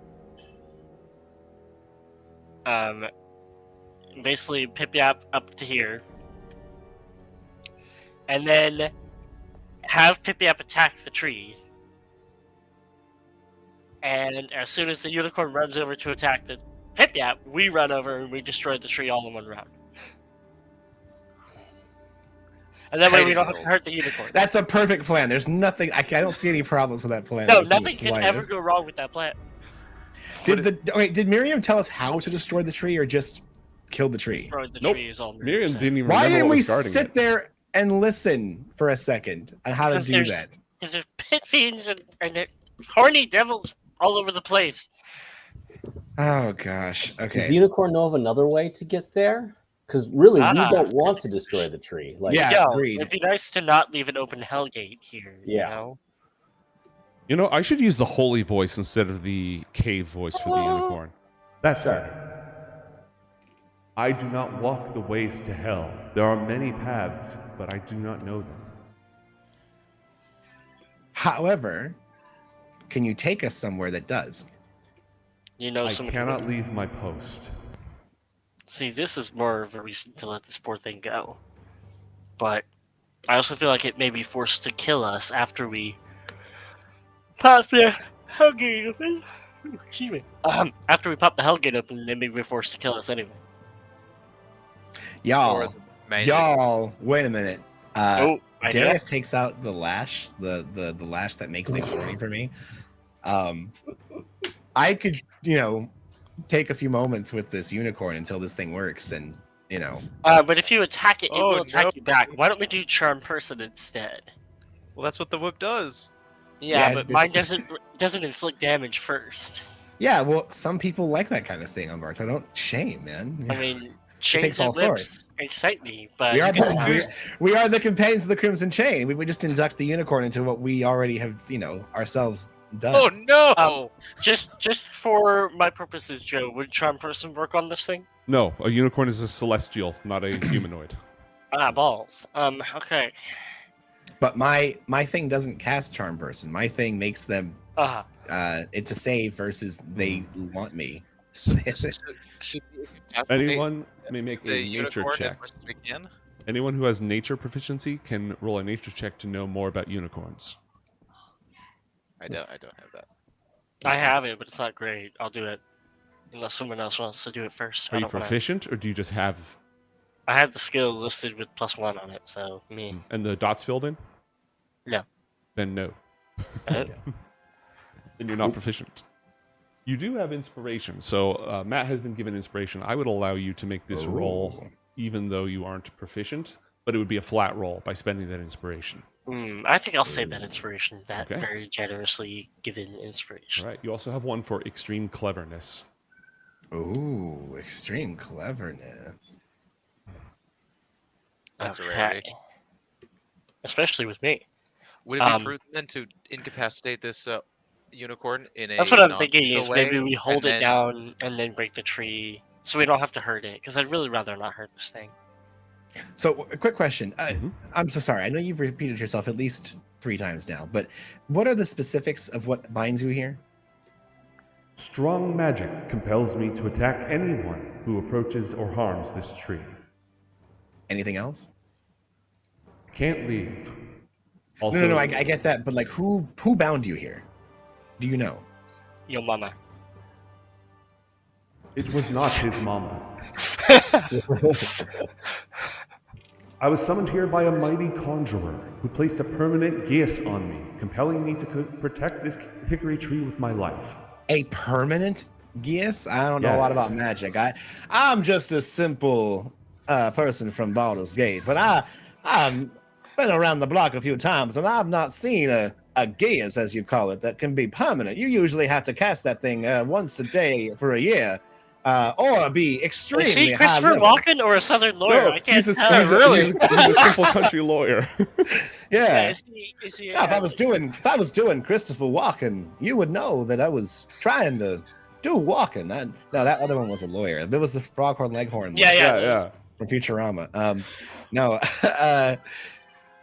Basically Pip-Yap up to here. And then have Pip-Yap attack the tree. And as soon as the unicorn runs over to attack the Pip-Yap, we run over and we destroy the tree all in one round. And that way we don't have to hurt the unicorn. that's a perfect plan. There's nothing. I don't see any problems with that plan. No, There's nothing can ever slightest. go wrong with that plan. Did Mirrym tell us how to destroy the tree, or just kill the tree? Destroy the Nope. tree is all Mirrym said. didn't even Why remember didn't what we was starting sit it. there and listen for a second on how to Because do there's- that? Because there's pit fiends and horny devils all over the place. Oh gosh. Does the Okay. unicorn know of another way to get there? Because really, we Ah. don't want to destroy the tree. Like, Yeah. Yo, agreed. it'd be nice to not leave an open hellgate here. Yeah. You know? You know, I should use the holy voice instead of the cave voice for the unicorn. That's right. I do not walk the ways to hell. There are many paths, but I do not know them. However, can you take us somewhere that does? You know, I somebody cannot leave my post. See, this is more of a reason to let this poor thing go. But I also feel like it may be forced to kill us after we pop the hellgate open. Excuse me. After we pop the hellgate open, they may be forced to kill us anyway. Or Y'all, the main- y'all, wait a minute. Oh, Idea? Darius takes out the lash, the lash that makes things horny for me. I could, take a few moments with this unicorn until this thing works, and But if you attack it, it Oh, will attack no. you back. Why don't we do Charm Person instead? Well, that's what the whip does. Yeah, Yeah, but mine it's- doesn't inflict damage first. yeah. Well, some people like that kind of thing on Bards. I don't shame, man. I mean, takes chains all and whips sorts. excite me, but We are, can the, use- we are the companions of the Crimson Chain. We just induct the unicorn into what we already have, ourselves done. Oh no! just for my purposes, Joe, would Charm Person work on this thing? No, a unicorn is a celestial, not a humanoid. Balls. Okay. But my thing doesn't cast Charm Person. My thing makes them it's a save versus they want me. So, should we incapacitate Anyone may make the a nature unicorn as check. much as we can? Anyone who has nature proficiency can roll a nature check to know more about unicorns. I don't have that. I have it, but it's not great. I'll do it. Unless someone else wants to do it first. Are I you don't wanna- proficient, or do you just have I have the skill listed with +1 on it, so me. and the dots filled in? No. Then no. Uh, Then you're not proficient. You do have inspiration, so Matt has been given inspiration. I would allow you to make this roll, even though you aren't proficient, but it would be a flat roll by spending that inspiration. I think I'll save that inspiration. That Okay. very generously given inspiration. All right. You also have one for extreme cleverness. Ooh, extreme cleverness. That's a rarity. Especially with me. Would it be Um, prudent then to incapacitate this unicorn in a That's what I'm thinking non-lethal is way, maybe we hold and it then- down and then break the tree so we don't have to hurt it. Because I'd really rather not hurt this thing. So, a quick question. Mhm. I'm so sorry. I know you've repeated yourself at least 3 times now, but what are the specifics of what binds you here? Strong magic compels me to attack anyone who approaches or harms this tree. Anything else? Can't leave. Also, No. I get that, but like, who bound you here? Do you know? Yo, mama. it was not his mama. I was summoned here by a mighty conjurer who placed a permanent geas on me, compelling me to protect this hickory tree with my life. A permanent geas? I don't know a lot Yes. about magic. I'm just a simple person from Baldur's Gate, but I've been around the block a few times, and I've not seen a geas, as you call it, that can be permanent. You usually have to cast that thing once a day for a year, or be Is extremely he high Christopher level. Walken or a Southern lawyer? I can't he's tell. he's a simple country lawyer. Yeah, Yeah. is he Yeah, if I was doing Christopher Walken, you would know that I was trying to do Walken. No, that other one was a lawyer. It was the Froghorn Leghorn. Yeah, one yeah. from Futurama. No.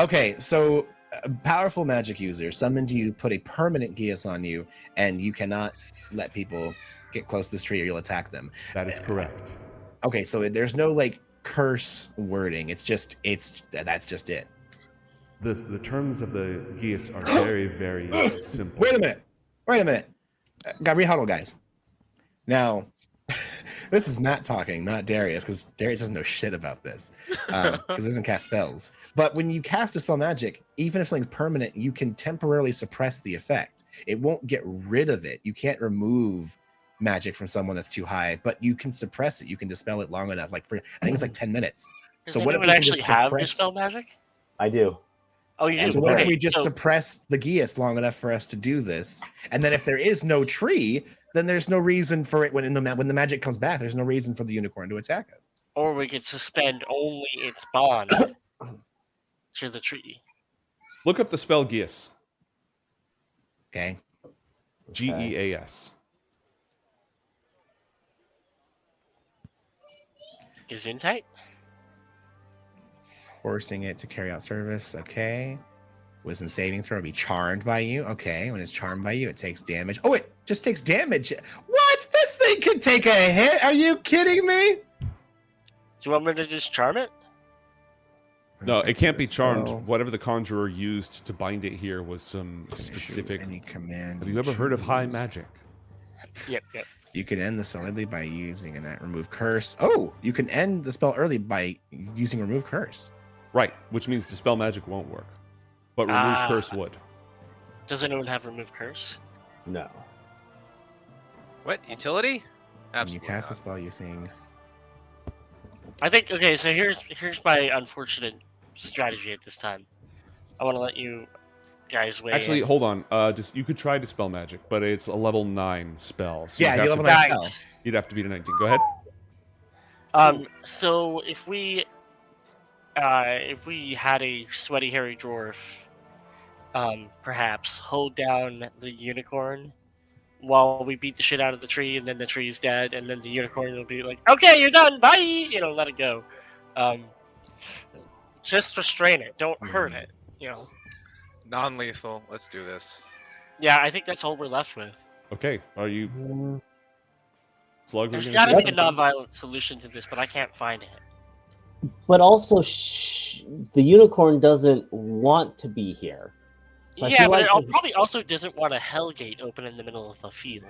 Okay, so a powerful magic user summoned you, put a permanent geas on you, and you cannot let people get close to this tree or you'll attack them. That is correct. Okay, so there's no like curse wording. That's just it. The terms of the geas are very, very simple. Wait a minute. Got rehuddle, guys. Now, this is Matt talking, not Darius, because Darius doesn't know shit about this, because he doesn't cast spells. But when you cast a spell magic, even if something's permanent, you can temporarily suppress the effect. It won't get rid of it. You can't remove magic from someone that's too high, but you can suppress it. You can dispel it long enough, like for I think it's like 10 minutes. Does So what if anyone we can actually just have suppress- dispel magic? I do. Oh, you do. So what Okay, if we just so- suppress the geas long enough for us to do this? And then if there is no tree, then there's no reason for it when the magic comes back. There's no reason for the unicorn to attack us. Or we could suspend only its bond to the tree. Look up the spell geas. Okay. Geas. Gesundheit? Forcing it to carry out service. Okay. Wisdom saving throw. Be charmed by you. Okay. When it's charmed by you, it takes damage. Oh, it just takes damage. What? This thing can take a hit? Are you kidding me? Do you want me to just charm it? No, it can't be charmed. Spell. Whatever the conjurer used to bind it here was some Issue specific. Any command. Have you ever heard of high choose. magic? Yep. You can end the spell early by using an remove curse. Oh, you can end the spell early by using remove curse. Right, which means Dispel Magic won't work. But Remove Curse would. Does anyone have Remove Curse? No. What utility? When you Absolutely cast a not. spell using. I think okay. So here's my unfortunate strategy at this time. I want to let you guys weigh Actually, in. hold on. You could try Dispel Magic, but it's a level 9 spell. So Yeah, you'd you have level to- 9 spell. Thanks. You'd have to beat a 19. Go ahead. So if we had a sweaty hairy dwarf, perhaps hold down the unicorn while we beat the shit out of the tree, and then the tree's dead, and then the unicorn will be like, "Okay, you're done. Bye." You know, let it go. Just restrain it. Don't hurt it. You know. Non-lethal. Let's do this. Yeah, I think that's all we're left with. Okay. Are you... Slug, There's you're got gonna to say be a something? non-violent solution to this, but I can't find it. But also, the unicorn doesn't want to be here. So I Yeah, feel but like it there's- probably also doesn't want a hellgate open in the middle of a field.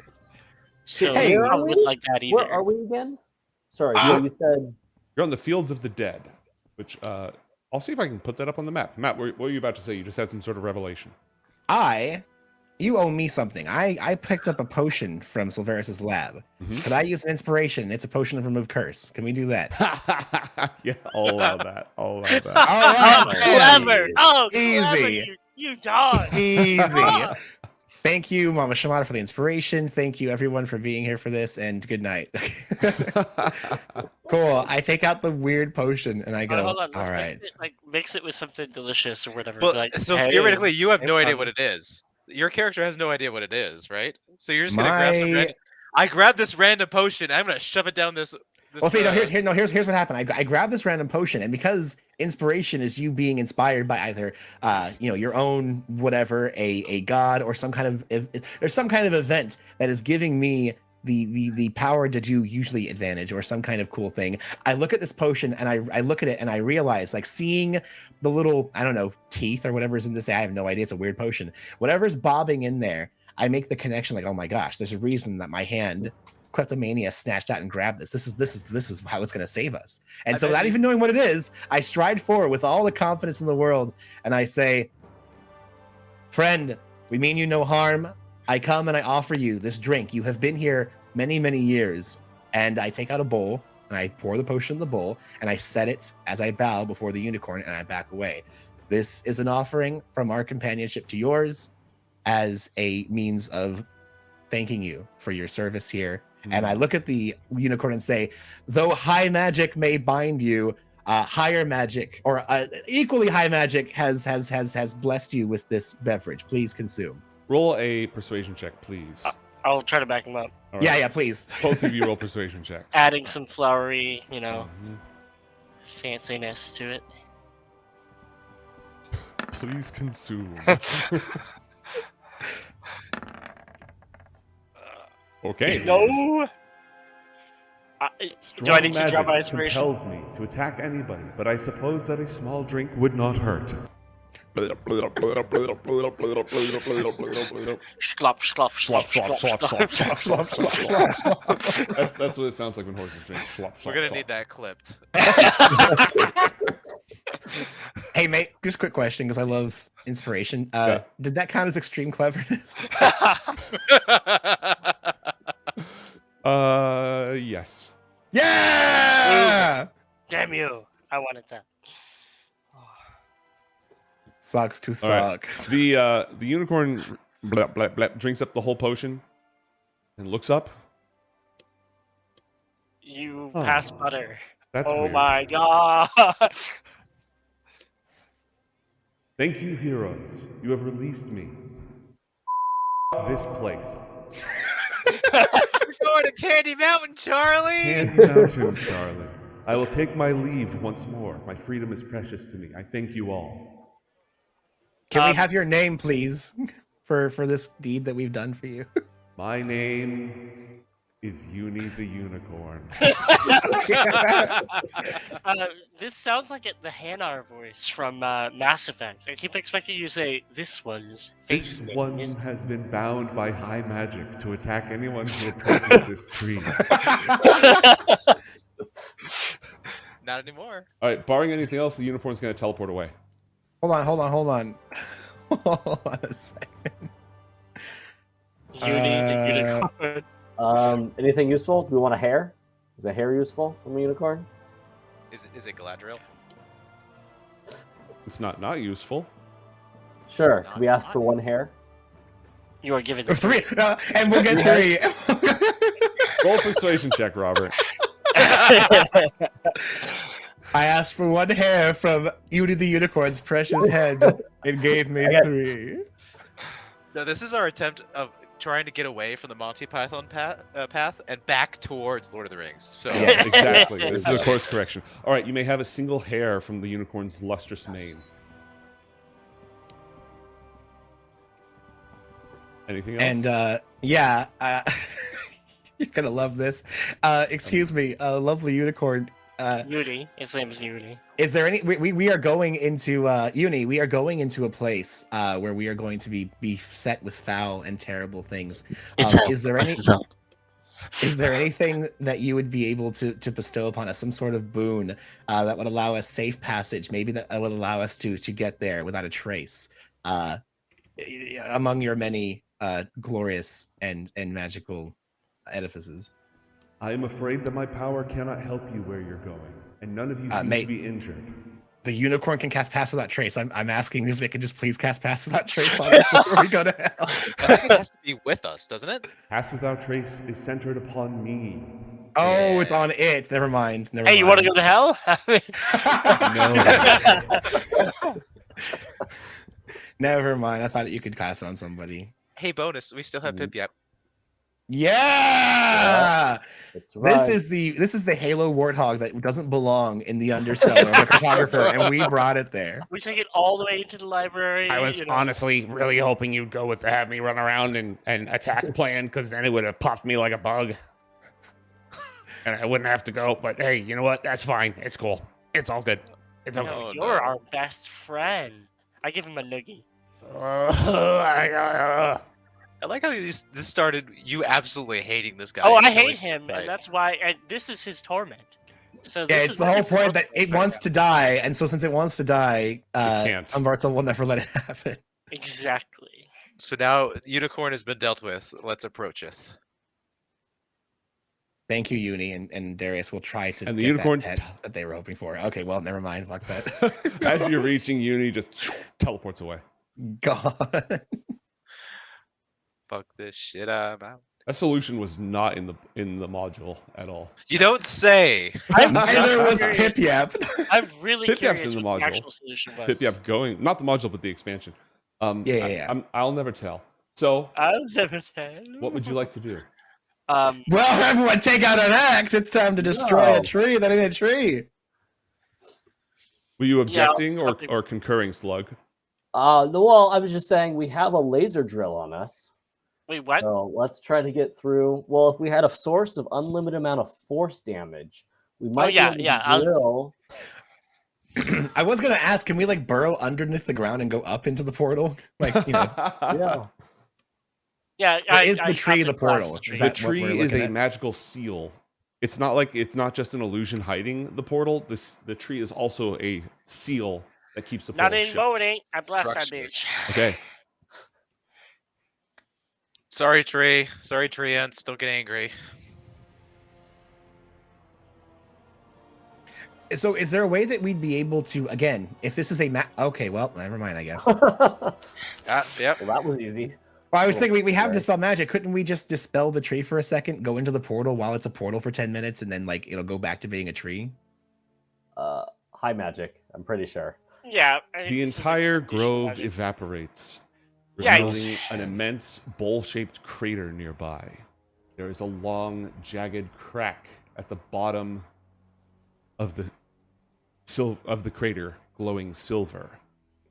So Hey, it where are probably we? wouldn't like that either. Where are we again? Sorry, you said You're on the Fields of the Dead, which... I'll see if I can put that up on the map. Matt, what were you about to say? You just had some sort of revelation. You owe me something. I picked up a potion from Silveris' lab. Mhm. Could I use an inspiration? It's a potion of remove curse. Can we do that? Yeah, I'll allow that. I'll allow that. All Oh, right. clever! Oh, Easy. clever, you dog! Easy. Ah. Thank you, Mama Shimada, for the inspiration. Thank you, everyone, for being here for this, and good night. Cool. I take out the weird potion and I go, Hold on, all right. mix it with something delicious or whatever. Well, like, so hey, theoretically, you have hey, no idea buddy. what it is. Your character has no idea what it is, right? So you're just gonna grab some random. I grabbed this random potion. I'm gonna shove it down this. Well, see, here's what happened. I grabbed this random potion, and because inspiration is you being inspired by either, your own whatever, a god, or some kind of there's some kind of event that is giving me the power to do usually advantage or some kind of cool thing. I look at this potion and I look at it and I realize, like, seeing the little, I don't know, teeth or whatever's in this. I have no idea. It's a weird potion. Whatever's bobbing in there, I make the connection. Like, oh my gosh, there's a reason that my hand kleptomania snatched out and grabbed this. This is how it's going to save us. And so, without even knowing what it is, I stride forward with all the confidence in the world and I say, friend, we mean you no harm. I come and I offer you this drink. You have been here many, many years. And I take out a bowl and I pour the potion in the bowl and I set it as I bow before the unicorn and I back away. This is an offering from our companionship to yours as a means of thanking you for your service here. And I look at the unicorn and say, though high magic may bind you, higher magic or equally high magic has blessed you with this beverage. Please consume. Roll a persuasion check, please. I'll try to back him up. All Yeah, please. Both of you roll persuasion checks. Adding some flowery, Mhm. fanciness to it. Please consume. Okay. No. Do I need to drop my magic inspiration? compels me to attack anybody, but I suppose that a small drink would not hurt. Schlop, Slop, slop, slop, slop, slop, slop, slop, slop. That's what it sounds like when horses drink. Slop, slop, We're gonna slop. need that clipped. Hey, mate, just a quick question because I love inspiration. Yeah. Did that count as extreme cleverness? Yes. Yeah! Damn you! I wanted that. Sucks to All right. suck. The unicorn blep, blep, blep, drinks up the whole potion and looks up. You Oh, passed butter. That's Oh weird. my god! Thank you, heroes. You have released me. This place. We're going to Candy Mountain, Charlie. Candy Mountain, Charlie. I will take my leave once more. My freedom is precious to me. I thank you all. Can we have your name, please, for this deed that we've done for you? My name is Uni the Unicorn. This sounds like the Hanar voice from Mass Effect. I keep expecting you to say, this one's face This name one is-" has been bound by high magic to attack anyone who approaches this tree. Not anymore. All right, barring anything else, the unicorn's going to teleport away. Hold on. Hold on a second. Uni, the unicorn. Anything useful? Do we want a hair? Is a hair useful from a unicorn? Is it Galadriel? It's not useful. Sure. It's Can we not ask for one hair? You are given Or 3, and we'll get 3. Roll a persuasion check, Robert. I asked for 1 hair from Uni the unicorn's precious head. It gave me 3. No, this is our attempt of trying to get away from the Monty Python path and back towards Lord of the Rings. So Yeah, exactly. This is a course correction. All right, you may have a single hair from the unicorn's lustrous mane. Anything else? And you're gonna love this. Excuse me, lovely unicorn. Uni. His name is Uni. Is there any? We are going into Uni. We are going into a place where we are going to be set with foul and terrible things. Is there anything that you would be able to bestow upon us? Some sort of boon that would allow us safe passage? Maybe that would allow us to get there without a trace. Among your many glorious and magical edifices. I am afraid that my power cannot help you where you're going, and none of you seem to be injured. The unicorn can cast Pass Without Trace. I'm asking if they could just please cast Pass Without Trace on us before we go to hell. I think it has to be with us, doesn't it? Pass Without Trace is centered upon me. Oh, it's on it. Never mind. Hey, you want to go to hell? No. Never mind. I thought you could cast it on somebody. Hey, bonus. We still have Pip yet. Yeah! That's right. This is the Halo Warthog that doesn't belong in the undercellar of the cartographer, and we brought it there. We took it all the way into the library. I was you know. honestly really hoping you'd go with the have me run around and attack plan, because then it would have popped me like a bug. And I wouldn't have to go. But hey, you know what? That's fine. It's cool. It's all good. It's okay. No, you're our best friend. I give him a noogie. I like how this started. You absolutely hating this guy. Oh, I killing hate him, this guy. and that's why this is his torment. So Yeah, this it's is the what whole this point that book is it right wants now. to die, and so since it wants to die, can't. Umberto will never let it happen. Exactly. So now unicorn has been dealt with. Let's approach it. Thank you, Uni, and Darius will try to And the get unicorn- that pet that they were hoping for. Okay, well, never mind. Fuck that. As you're reaching Uni, just teleports away. God. Fuck this shit up. That solution was not in the module at all. You don't say. Neither was Pip Yap. I'm really Pip-Yap's curious in the what the module. actual solution was. Pip going, not the module, but the expansion. Yeah. I'll never tell. So, I'll never tell. what would you like to do? Well, everyone take out an axe. It's time to destroy a tree that ain't a tree. Were you objecting something- or concurring, Slug? No, well, I was just saying we have a laser drill on us. Wait, what? So let's try to get through. Well, if we had a source of unlimited amount of force damage, we might yeah, be able yeah, to I'll- drill. I was gonna ask, can we like burrow underneath the ground and go up into the portal? Like, you know, Yeah. Yeah, Or is the tree have the to cross portal? the tree. Is The that what tree we're is looking a at? magical seal. It's not just an illusion hiding the portal. The tree is also a seal that keeps the Not portal in shut. voting. I blast that Structure. bitch. Okay. Sorry, tree. Sorry, tree ants. Don't get angry. So, is there a way that we'd be able to, again, if this is a okay, well, never mind, I guess. Yep. Well, that was easy. Well, I was thinking we have Sorry. dispel magic. Couldn't we just dispel the tree for a second, go into the portal while it's a portal for 10 minutes, and then like it'll go back to being a tree? High magic, I'm pretty sure. Yeah. The entire grove evaporates, Yikes. revealing an immense bowl-shaped crater nearby. There is a long, jagged crack at the bottom of the crater, glowing silver.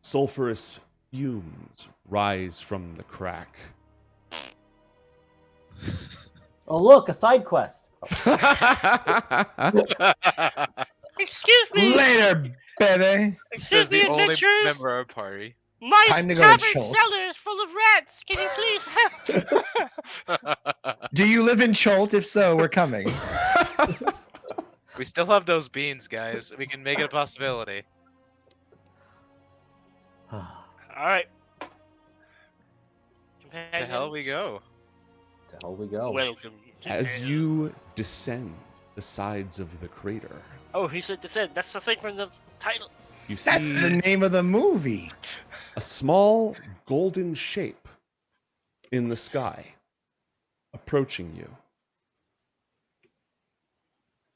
Sulfurous fumes rise from the crack. Oh, look, a side quest. Excuse me. Later, baby. Excuse Says me, the only adventurers. member of our party. My Time to go to cavern Schultz. cellar is full of rats. Can you please help? Do you live in Cholt? If so, we're coming. We still have those beans, guys. We can make it a possibility. All right. To hell we go. To hell we go. Welcome. To As hell. you descend the sides of the crater, Oh, he said descend. That's the thing from the title. you see That's the name of the movie. a small golden shape in the sky approaching you.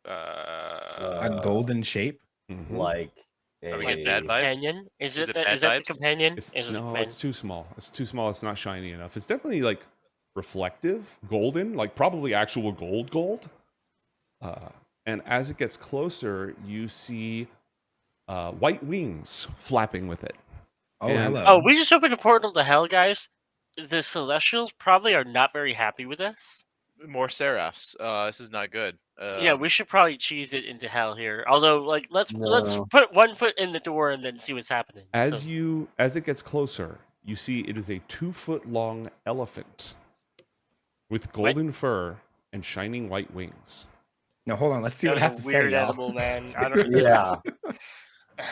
A golden shape. Mhm. Like Are we getting bad a vibes? Companion? Is Is it it that, bad is that vibes? the companion? It's, Is it the no, companion? it's too small. It's too small. It's not shiny enough. It's definitely like reflective, golden, like probably actual gold. And as it gets closer, you see white wings flapping with it. Oh, And- hello. Oh, we just opened a portal to hell, guys. The Celestials probably are not very happy with us. More seraphs. This is not good. Yeah, we should probably cheese it into hell here. Although, like, let's No. put one foot in the door and then see what's happening. As So- it gets closer, you see it is a 2-foot long elephant with golden fur and shining white wings. No, hold on. Let's see that what it was has a to say, weird y'all. animal, man. I don't. Yeah.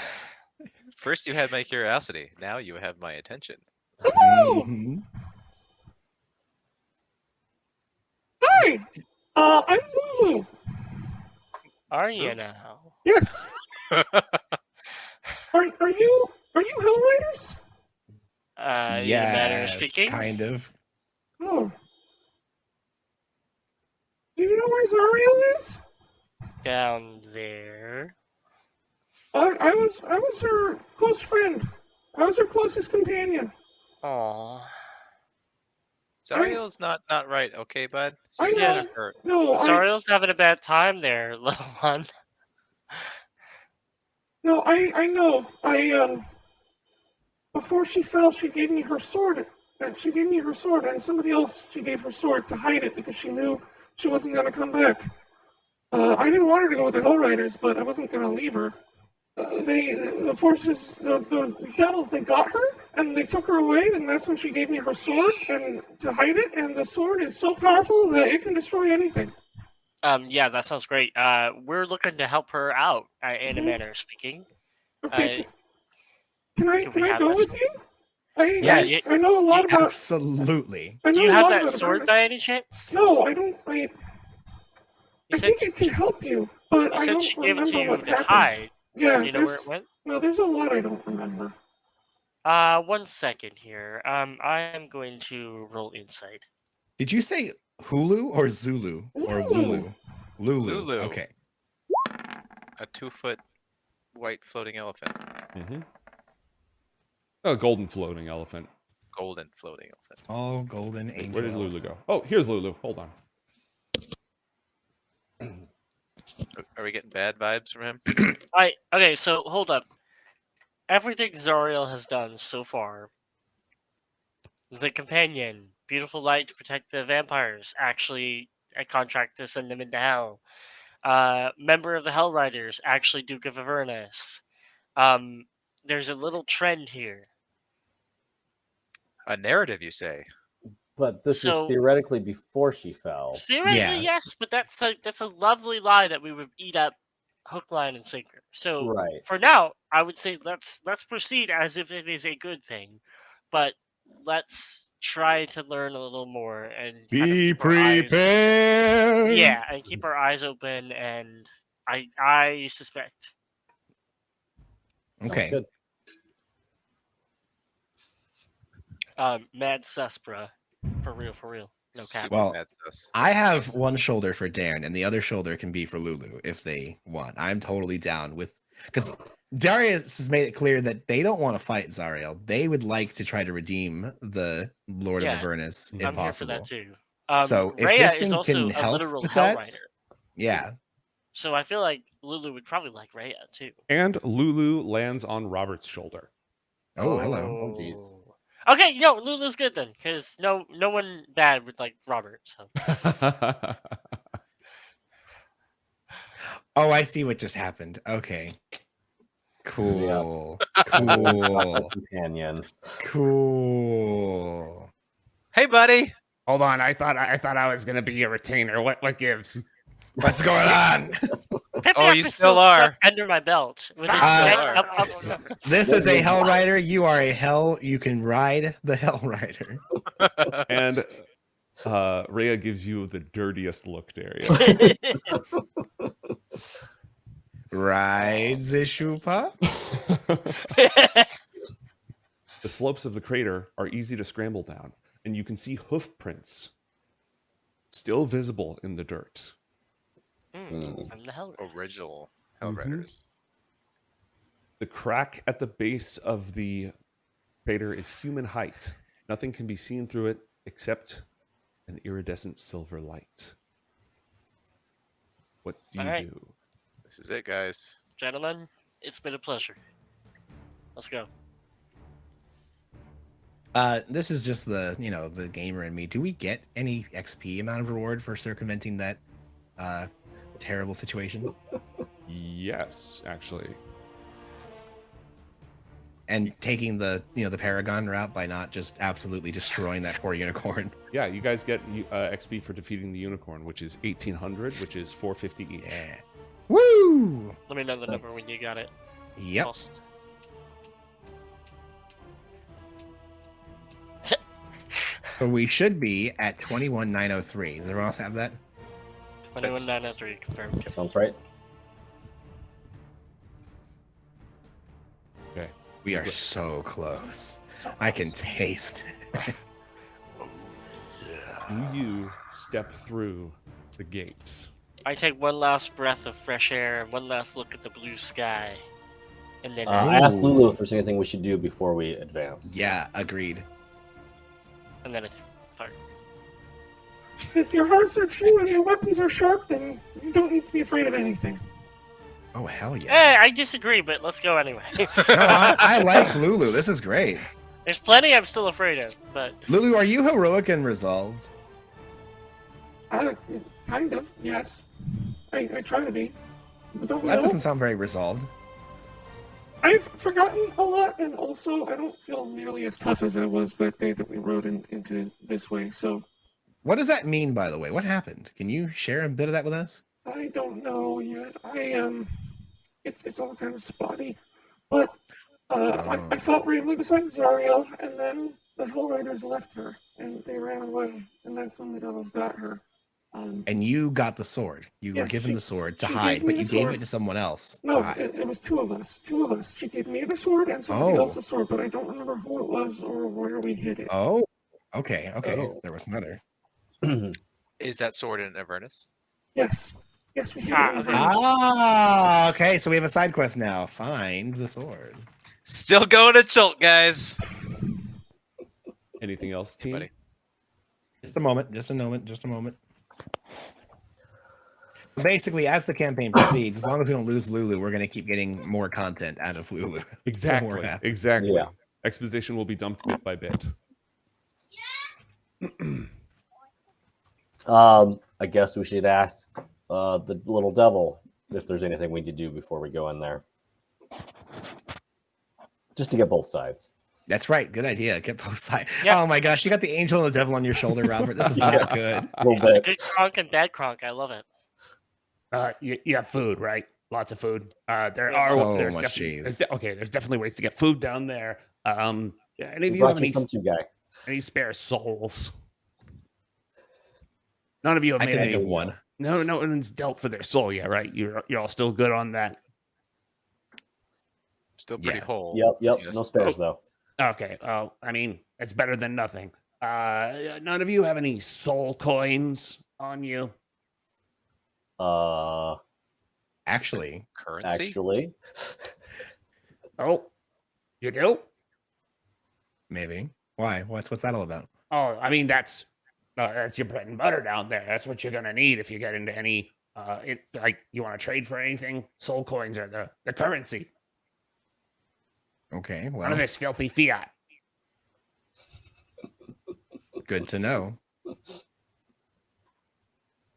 First you had my curiosity. Now you have my attention. Mhm. Hi, I'm Lulu. Are you now? Yes. Are you Hellriders? In a manner of Yes, speaking. kind of. Oh. Do you know where Zariel is? Down there. I was her close friend. I was her closest companion. Aw. Zariel's not right, okay, bud? I She's know. gonna hurt. No, Zariel's having a bad time there, little one. I know. Before she fell, she gave me her sword. And she gave me her sword, and somebody else she gave her sword to hide it because she knew she wasn't gonna come back. I didn't want her to go with the Hellriders, but I wasn't gonna leave her. The forces, the devils, they got her, and they took her away, and that's when she gave me her sword, and to hide it, and the sword is so powerful that it can destroy anything. Yeah, that sounds great. We're looking to help her out, in a Mhm. manner of speaking. Okay, Uh, can I we have go that with you? Yes. I know a lot about. Absolutely. I know Do you a have lot that about sword Avernus. by any chance? No, I don't. I You said, think it can help you, but you I said don't she gave it remember to you what to happened. hide. Yeah, Do you know where there's it went? no. There's a lot I don't remember. 1 second here. I am going to roll insight. Did you say Hulu or Zulu or Lulu. Lulu? Lulu. Okay. A 2-foot white floating elephant. Mm-hmm. A golden floating elephant. Golden floating elephant. All golden Wait, angel. where did Lulu elephant. go? Oh, here's Lulu. Hold on. Are we getting bad vibes from him? Okay, so hold up. Everything Zariel has done so far. The companion, beautiful light to protect the vampires, actually a contract to send them into hell. Member of the Hellriders, actually Duke of Avernus. There's a little trend here. A narrative, you say? But this So- is theoretically before she fell. Theoretically, Yeah. yes, but that's a lovely lie that we would eat up hook, line, and sinker. So Right. for now, I would say let's proceed as if it is a good thing, but let's try to learn a little more and kind of Be keep our eyes- prepared. yeah, and keep our eyes open. And I suspect. Sounds Okay. good. Mad Suspra, for real. No cap. Super Well, bad sus. I have one shoulder for Darren, and the other shoulder can be for Lulu if they want. I'm totally down with because Darius has made it clear that they don't want to fight Zariel. They would like to try to redeem the Lord Yeah, of Avernus if I'm possible. here for that too. So if Rhea this is thing also can a help literal with Hell that- Rider. Yeah. So I feel like Lulu would probably like Rhea too. And Lulu lands on Robert's shoulder. Oh, hello. Oh, jeez. Okay, Lulu's good then, because no one bad would like Robert. So Oh, I see what just happened. Okay. Cool. Always got Cool. a companion. Cool. Hey, buddy. Hold on, I thought I was gonna be a retainer. What gives? What's going on? Oh, you still are. under my belt. With his Ah. neck up. This is a Hell Rider. You are a Hell. You can ride the Hell Rider. And Rhea gives you the dirtiest look, Darius. Ride the Shupa. The slopes of the crater are easy to scramble down, and you can see hoof prints still visible in the dirt. From the hell. Original Hell Mhm. Riders. The crack at the base of the crater is human height. Nothing can be seen through it except an iridescent silver light. What do you All right. do? This is it, guys. Gentlemen, it's been a pleasure. Let's go. This is just the the gamer in me. Do we get any XP amount of reward for circumventing that terrible situation? Yes, actually. And taking the the Paragon route by not just absolutely destroying that poor unicorn. Yeah, you guys get XP for defeating the unicorn, which is 1,800, which is 450 each. Yeah. Woo! Let me know the number Thanks. when you got it. Yep. Post. So we should be at 21,903. Does everyone else have that? 21903 confirmed. Sounds right. Okay. We are so close. I can taste it. Do you step through the gates? I take one last breath of fresh air and one last look at the blue sky. And then I asked Lulu if there's anything we should do before we advance. Yeah, agreed. and then it's fire. If your hearts are true and your weapons are sharp, then you don't need to be afraid of anything. Oh, hell yeah. Hey, I disagree, but let's go anyway. No, I like Lulu. This is great. There's plenty I'm still afraid of, but Lulu, are you heroic and resolved? Kind of, yes. I try to be. But don't That know. doesn't sound very resolved. I've forgotten a lot, and also I don't feel nearly as tough as I was that day that we rode into this way, so What does that mean, by the way? What happened? Can you share a bit of that with us? I don't know yet. It's all kind of spotty, but I fought bravely beside Zariel, and then the Hell Riders left her, and they ran away, and that's when the devils got her. And you got the sword. You were Yes, given she- the sword to she hide, gave me but you the gave sword. it to someone else. to No, hide. it was two of us. She gave me the sword and somebody Oh. else's sword, but I don't remember who it was or where we hid it. Oh, okay. Oh. There was another. Is that sword in Avernus? Yes, we hid it. Ah, in okay. Avernus. Ah, okay. So we have a side quest now. Find the sword. Still going to Chult, guys. Anything else, team? Buddy. Just a moment. Just a moment. Basically, as the campaign proceeds, as long as we don't lose Lulu, we're going to keep getting more content out of Lulu. Exactly. More happy. Exactly. Yeah. Exposition will be dumped bit by bit. I guess we should ask the little devil if there's anything we need to do before we go in there. Just to get both sides. That's right. Good idea. Get both sides. Yeah. Oh my gosh, you got the angel and the devil on your shoulder, Robert. This is not good. A little It's a bit. good Kronk and bad Kronk. I love it. You have food, right? Lots of food. There Yes. are So there's much definitely- cheese. there's okay, there's definitely ways to get food down there. Yeah, any of We you have brought you some too, guy. any spare souls? None of you have I made can any. think of one. No one's dealt for their soul yet, right? You're all still good on that. Still pretty Yeah. whole. Yep. Yes. No spares though. Okay. Well, I mean, it's better than nothing. None of you have any soul coins on you. Actually, Currency? Actually, Oh, you do? maybe. Why? What's that all about? Oh, I mean that's your bread and butter down there. That's what you're gonna need if you get into any like you want to trade for anything. Soul coins are the currency. Okay, None well, of this filthy fiat. good to know.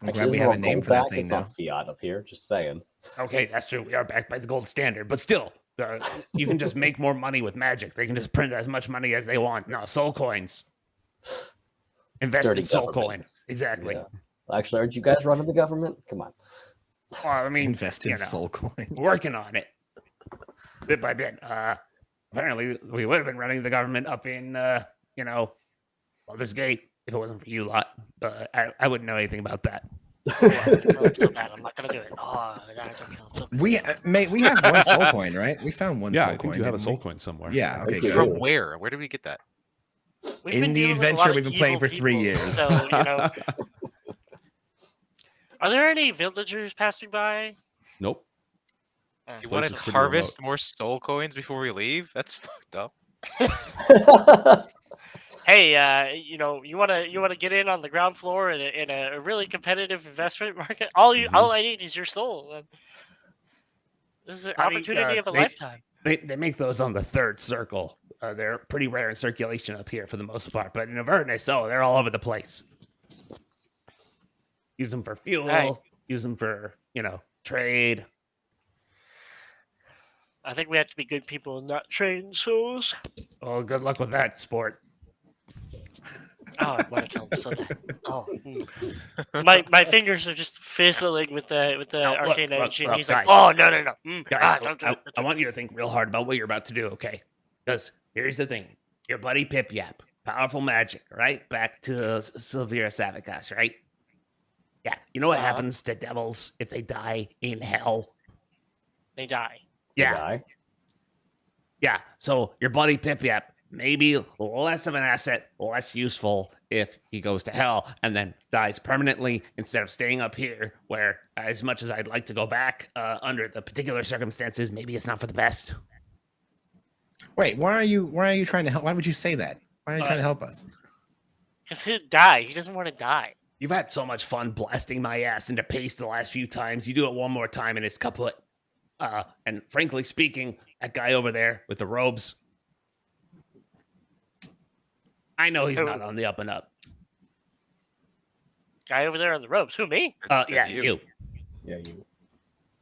I'm actually, glad we isn't have all a name gold for that back? thing It's now. not fiat up here. Just saying. Okay, that's true. We are backed by the gold standard, but still, you can just make more money with magic. They can just print as much money as they want. No, soul coins. Invest Dirty in soul government. coin. Exactly. Yeah. Actually, aren't you guys running the government? Come on. Well, I mean, Invest in you know, soul coin. working on it bit by bit. Apparently, we would have been running the government up in, Baldur's Gate if it wasn't for you lot. But I wouldn't know anything about that. I'm so bad. I'm not gonna do it. Oh, I don't kill him. So bad. We have one soul coin, right? We found one Yeah, soul I think coin. you have a didn't soul we? coin somewhere. Yeah, okay, Thank you. good. From where? Where did we get that? We've In been the dealing with a adventure lot we've of been playing evil for 3 people, years. So, are there any villagers passing by? Nope. You place want is to pretty harvest more soul coins before we leave? That's fucked up. Hey, you wanna get in on the ground floor in a really competitive investment market? All I need is your soul. This is an I mean, opportunity of a they- lifetime. They make those on the third circle. They're pretty rare in circulation up here for the most part. But in Avernus, they're all over the place. Use them for fuel. Right. Use them for, trade. I think we have to be good people and not train souls. Well, good luck with that, sport. Oh, I want to kill him so bad. Oh, my fingers are just fizzling with the Now, look, arcane energy. And look, he's like, guys. "Oh no. Guys, Don't do it. I want you to think real hard about what you're about to do, okay? Because here's the thing. Your buddy Pip Yap, powerful magic, right? Back to Silvira Savicas, right? Yeah. You know what happens to devils if they die in hell? They die." Yeah. Guy. Yeah. So your buddy Pip Yap, maybe less of an asset, less useful if he goes to hell and then dies permanently instead of staying up here where, as much as I'd like to go back under the particular circumstances, maybe it's not for the best. Wait, why are you trying to help? Why would you say that? Why are you trying to help us? Because he'll die. He doesn't want to die. You've had so much fun blasting my ass into paste the last few times. You do it one more time and it's kaput. And frankly speaking, that guy over there with the robes, I know he's not on the up and up. Guy over there on the ropes. Who, me? Yeah, That's you. Yeah, you.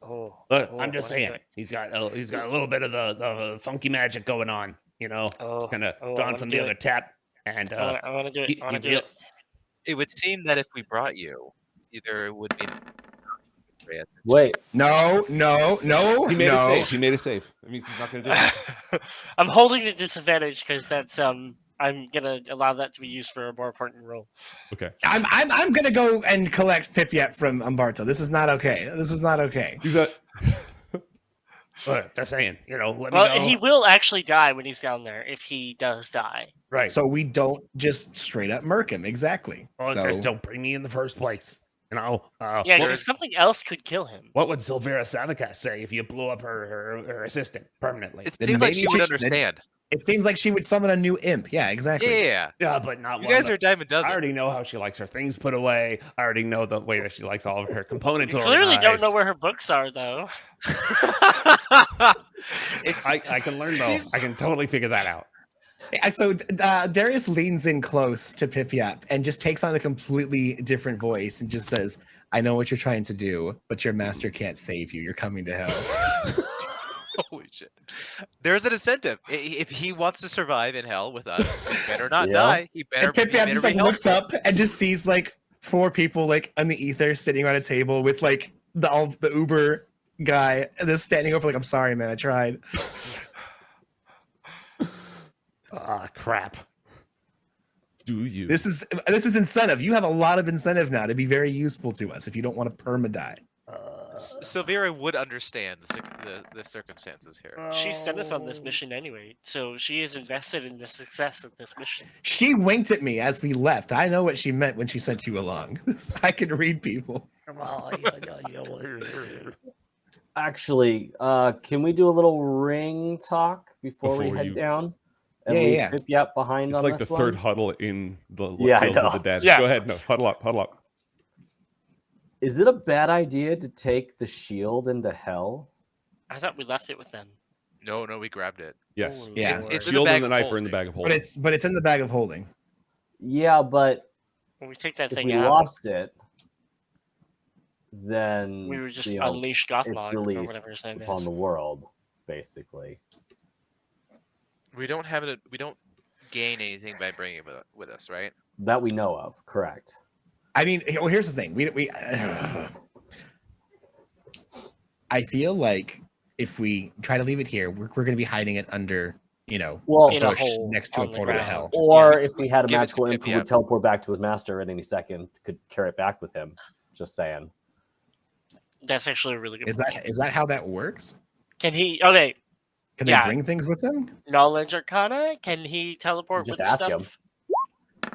Oh, Look, oh, I'm just I wanna do saying, it. he's got a little bit of the funky magic going on, Oh, kind of oh, I drawn wanna from do the it. other tap. And I want to do it. I want to do it. It would seem that if we brought you, either it would be. Wait, No. He made a no. save. He made a save. That means he's not going to do it. I'm holding the disadvantage because that's I'm gonna allow that to be used for a more important role. Okay. I'm gonna go and collect Pip-Yap from Umberto. This is not okay. This is not okay. He's a. But just saying, let me Well, know. he will actually die when he's down there if he does die. Right. So we don't just straight up murk him. Exactly. Well, So just don't bring me in the first place. Yeah, what, because something else could kill him. what would Silvira Savicas say if you blew up her assistant permanently? It Then seemed like maybe she would she should- understand. it seems like she would summon a new imp. Yeah, exactly. Yeah, Yeah, but not you one guys that- are a dime a dozen. I already know how she likes her things put away. I already know the way that she likes all of her components You clearly don't organized. know where her books are, though. It's I can learn though. Seems- I can totally figure that out. So Darius leans in close to Pip-Yap and just takes on a completely different voice and just says, "I know what you're trying to do, but your master can't save you. You're coming to hell." holy shit. There's an incentive. If he wants to survive in hell with us, he better not Yeah. die. He better, And Pip-Yap he just better like be looks helpful. up and just sees like 4 people like on the ether sitting around a table with like the Uber guy just standing over like, "I'm sorry, man, I tried." Ah, crap. Do you? This is incentive. You have a lot of incentive now to be very useful to us if you don't want to perma-die. Silvira would understand the circumstances here. She sent us on this mission anyway, so she is invested in the success of this mission. She winked at me as we left. I know what she meant when she sent you along. I can read people. actually, can we do a little ring talk before we Before head you- down? And Yeah, leave yeah. Pip-Yap behind It's on like this the third one? huddle in the Yeah, I Fields of know. the Dead. Yeah. Go ahead. No, huddle up. Huddle up. Is it a bad idea to take the shield into hell? I thought we left it with them. No, we grabbed it. Yes. Holy Yeah. Lord. It's in the Shield bag and the of knife are in the holding. bag of But holding. it's in the bag of holding. Yeah, but When we take that if thing we out, lost it, then we would just you know, unleash it's Gothmog or released whatever his name upon is. the world, basically. We don't have it. We don't gain anything by bringing it with us, right? That we know of, correct. I mean, well, here's the thing. We I feel like if we try to leave it here, we're going to be hiding it under, Well, a In a bush hole next to a on the portal to ground. hell. or if we had a Give it to magical Pip, imp who yeah. would teleport back to his master at any second, could carry it back with him. Just saying. That's actually a really good Is point. that how that works? Can he? Okay, Can Yeah. they bring things with them? knowledge arcana. Can he teleport Just with ask stuff? him.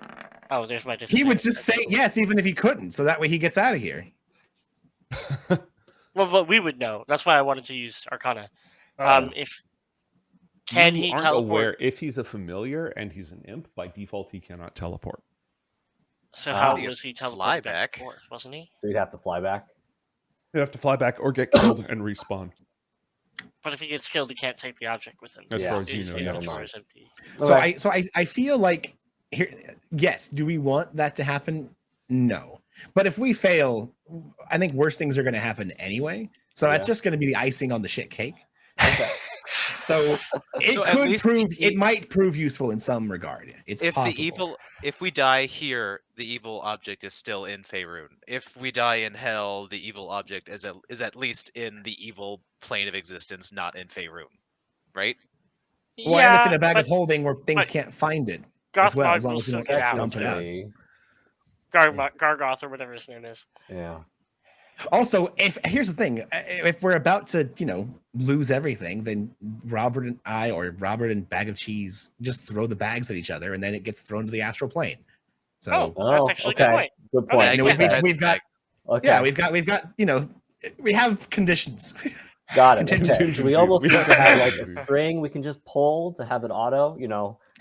Oh, there's my. He would just say disadvantage. yes, even if he couldn't. So that way he gets out of here. Well, but we would know. That's why I wanted to use arcana. If You he aren't teleport? aware if he's a familiar and he's an imp, by default he cannot teleport. So how He was he fly teleported back back. and forth? Wasn't he? So you'd have to fly back. He'd have to fly back or get killed and respawn. But if he gets killed, he can't take the object with him. As Yeah. far as you His know, never inventory mind. is empty. So Okay. I feel like here, yes. Do we want that to happen? No. But if we fail, I think worse things are going to happen anyway. So that's Yeah. just going to be the icing on the shit cake. Okay. So it So at could least prove the- it might prove useful in some regard. It's If possible. if we die here, the evil object is still in Faerun. If we die in hell, the evil object is at least in the evil plane of existence, not in Faerun. Right? Well, and it's in a bag but of holding where things but can't find it as well, as Gothmog long will as we still don't get out. dump it out. Technically, Gargoth or whatever his name is. yeah. Also, here's the thing: if we're about to, lose everything, then Robert and Bag of Cheese just throw the bags at each other, and then it gets thrown to the astral plane. So, That's actually a good point. Good Okay. point. you know, yeah. we've got, Okay. yeah, we've got, we have conditions. Got it. Contingencies. Okay. So we almost We need have to have like contingencies. a string we can just pull to have it auto.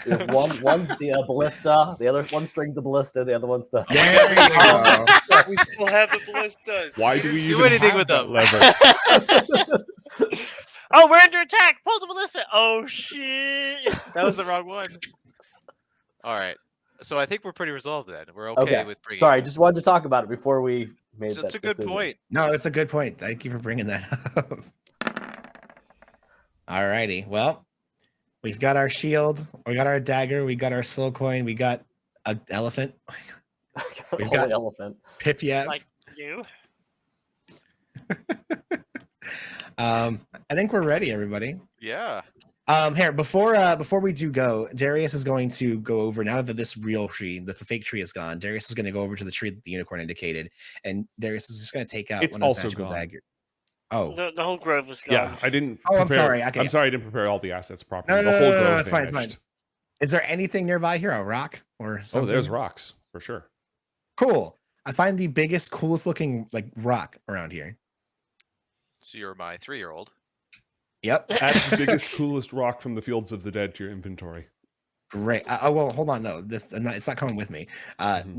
If one's the ballista, the other one string's the ballista, the other one's the. There you go. We still have the ballistas. Why We do didn't we do even anything have with that them? lever? Oh, we're under attack! Pull the ballista! Oh shit! That was the wrong one. All right. So I think we're pretty resolved then. We're okay with bringing. Sorry, just wanted to talk about it before we made So that it's a good decision. point. No, it's a good point. Thank you for bringing that up. Alrighty. Well, we've got our shield, we got our dagger, we got our soul coin, we got an elephant, We've got- Holy elephant. Pip Yap. Like you. I think we're ready, everybody. Yeah. Here before we do go, Darius is going to go over now that this real tree, the fake tree is gone. Darius is going to go over to the tree that the unicorn indicated, and Darius is just going to take out It's one of his also magical gone. dagger. Oh, The whole grove was gone. Yeah, I didn't. Oh, I'm prepare- sorry. Okay. I'm sorry I didn't prepare all the assets properly. No, the whole grove it's fine. It's fine. vanished. Is there anything nearby here? A rock or Oh, something? there's rocks for sure. Cool. I find the biggest, coolest looking rock around here. So you're my 3-year-old. Yep. Add the biggest, coolest rock from the fields of the dead to your inventory. Great. Well, hold on. No, it's not coming with me.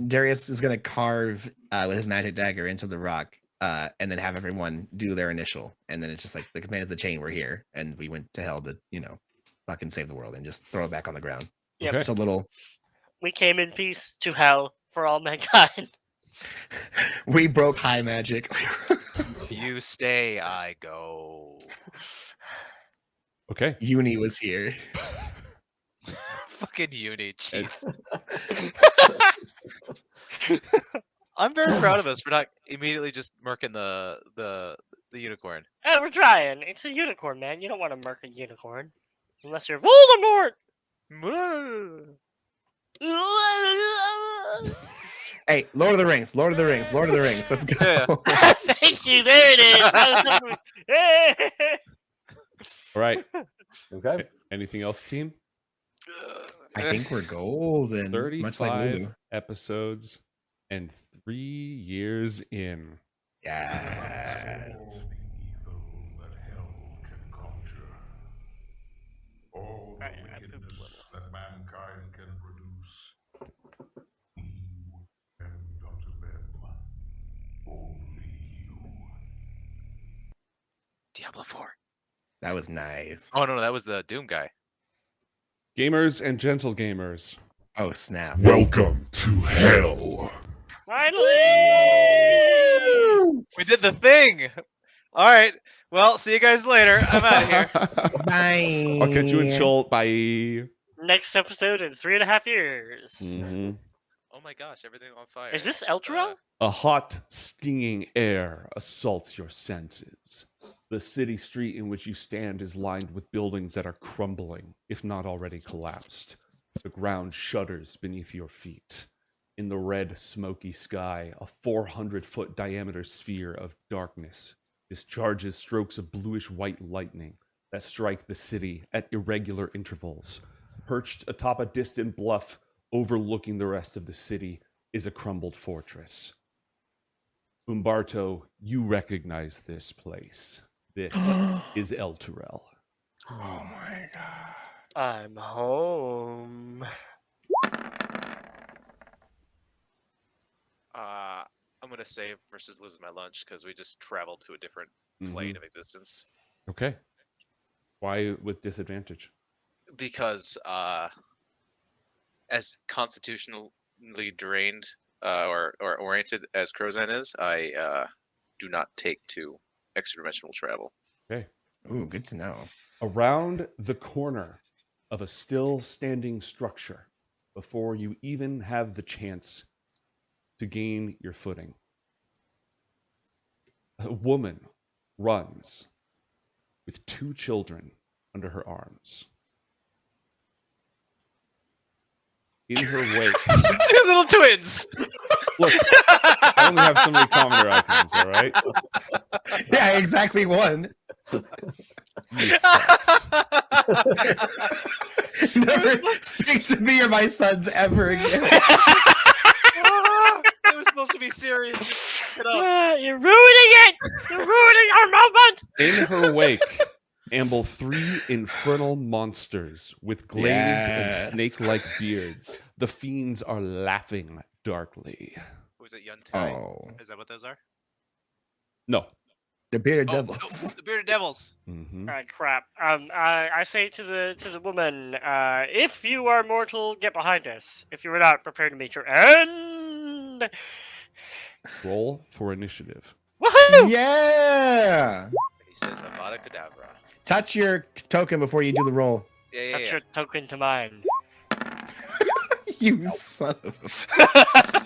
Darius is going to carve with his magic dagger into the rock, and then have everyone do their initial, and then it's just like the command is the chain. We're here, and we went to hell to fucking save the world, and just throw it back on the ground. Yep. Okay. Just a little. We came in peace to hell for all mankind. We broke high magic. You stay, I go. Okay. Uni was here. Fucking uni, jeez. I'm very proud of us for not immediately just murking the unicorn. And we're trying. It's a unicorn, man. You don't want to murk a unicorn. Unless you're Voldemort! Hey, Lord of the Rings. Lord of the Rings. Lord of the Rings. Let's go. Yeah. Thank you. There it is. That was something- Hey! All right. Okay. Anything else, team? I think we're golden. Much like 35 Lulu. episodes and 3 years in. Yes. All the I pooped a wickedness little. that mankind can produce, you and unto them only you. Diablo 4. That was nice. Oh no, that was the Doom guy. Gamers and gentle gamers. Oh, snap. Welcome to hell. Finally! We did the thing. All right. Well, see you guys later. I'm out of here. Bye. I'll catch you in chill. Bye. Next episode in 3.5 years. Mhm. Oh my gosh, everything on fire. Is this It's, Elturel? A hot, stinging air assaults your senses. The city street in which you stand is lined with buildings that are crumbling, if not already collapsed. The ground shudders beneath your feet. In the red, smoky sky, a 400-foot diameter sphere of darkness discharges strokes of bluish-white lightning that strike the city at irregular intervals. Perched atop a distant bluff overlooking the rest of the city is a crumbled fortress. Umberto, you recognize this place. This is Elturel. Oh my god. I'm home. I'm gonna save versus losing my lunch because we just traveled to a different plane of existence. Okay. Why with disadvantage? Because as constitutionally drained or oriented as Crozan is, I do not take to extra-dimensional travel. Okay. Ooh, good to know. Around the corner of a still standing structure, before you even have the chance to gain your footing, a woman runs with 2 children under her arms. In her wake, 2 little twins. look, I only have so many commoner icons, all right? Yeah, exactly one. You fucks. Never speak to me or my sons ever again. It was supposed to be serious. Get up. You're ruining it! You're ruining our moment! In her wake amble 3 infernal monsters with glaives and Yes. snake-like beards. The fiends are laughing darkly. Was it Yuntai? Oh, Is that what those are? No. the bearded Oh, devils. the bearded devils. Mm-hmm. Crap. I say to the woman, if you are mortal, get behind us. If you are not, prepare to meet your end. Roll for initiative. Woohoo! Yeah. And he says Avada Kedavra. Touch your token before you do the roll. Yeah. That's your token to mine. You son of a...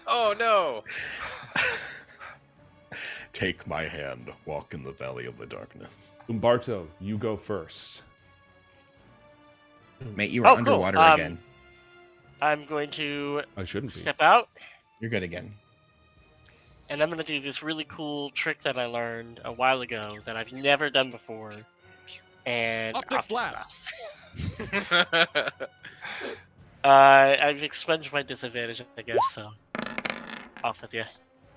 Oh no. Take my hand, walk in the valley of the darkness. Umberto, you go first. Mate, you were Oh, cool. underwater again. I'm going to I shouldn't be. step out, You're good again. and I'm going to do this really cool trick that I learned a while ago that I've never done before. And Optic blast. I've expunged my disadvantage, I guess, so off with you.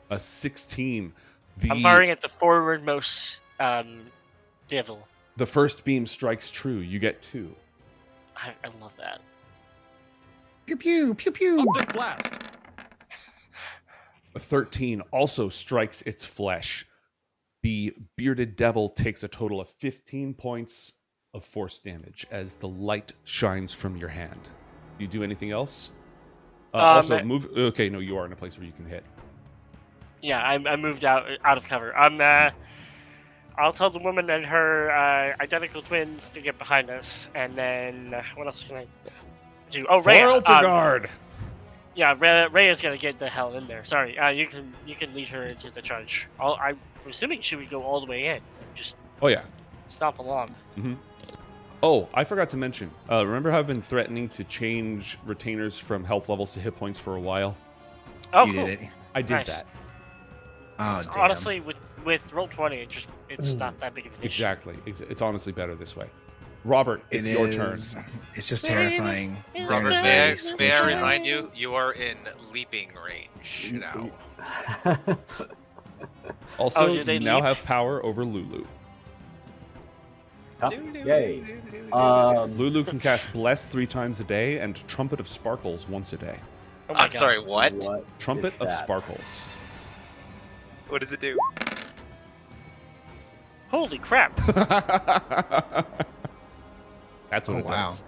A 16. I'm firing at the forwardmost devil. The first beam strikes true. You get 2. I love that. Pew pew pew pew. Optic blast. A 13 also strikes its flesh. The bearded devil takes a total of 15 points of force damage as the light shines from your hand. Do you do anything else? Also, move. Okay, no, you are in a place where you can hit. Yeah, I moved out of cover. I'll tell the woman and her identical twins to get behind us, and then what else can I do? Oh, Rhea. Guard. Yeah, Rhea's gonna get the hell in there. Sorry, you can lead her into the charge. I'm assuming she would go all the way in, just Oh yeah. stomp along. Mm-hmm. Oh, I forgot to mention. Remember how I've been threatening to change retainers from health levels to hit points for a while? Oh, You cool. did it. I did Nice. that. Oh, damn. Honestly, with Roll20, it's not that big of an issue. Exactly. It's honestly better this way. Robert, it's your turn. It's just terrifying. Robert, Darren's may I very squishy. remind you, you are in leaping range now. Also, do they you now leap? have power over Lulu. Oh, yay. Lulu can cast Bless 3 times a day and Trumpet of Sparkles once a day. Oh my I'm sorry, what? What Trumpet is of that? Sparkles. What does it do? Holy crap! That's what Oh, it wow. does.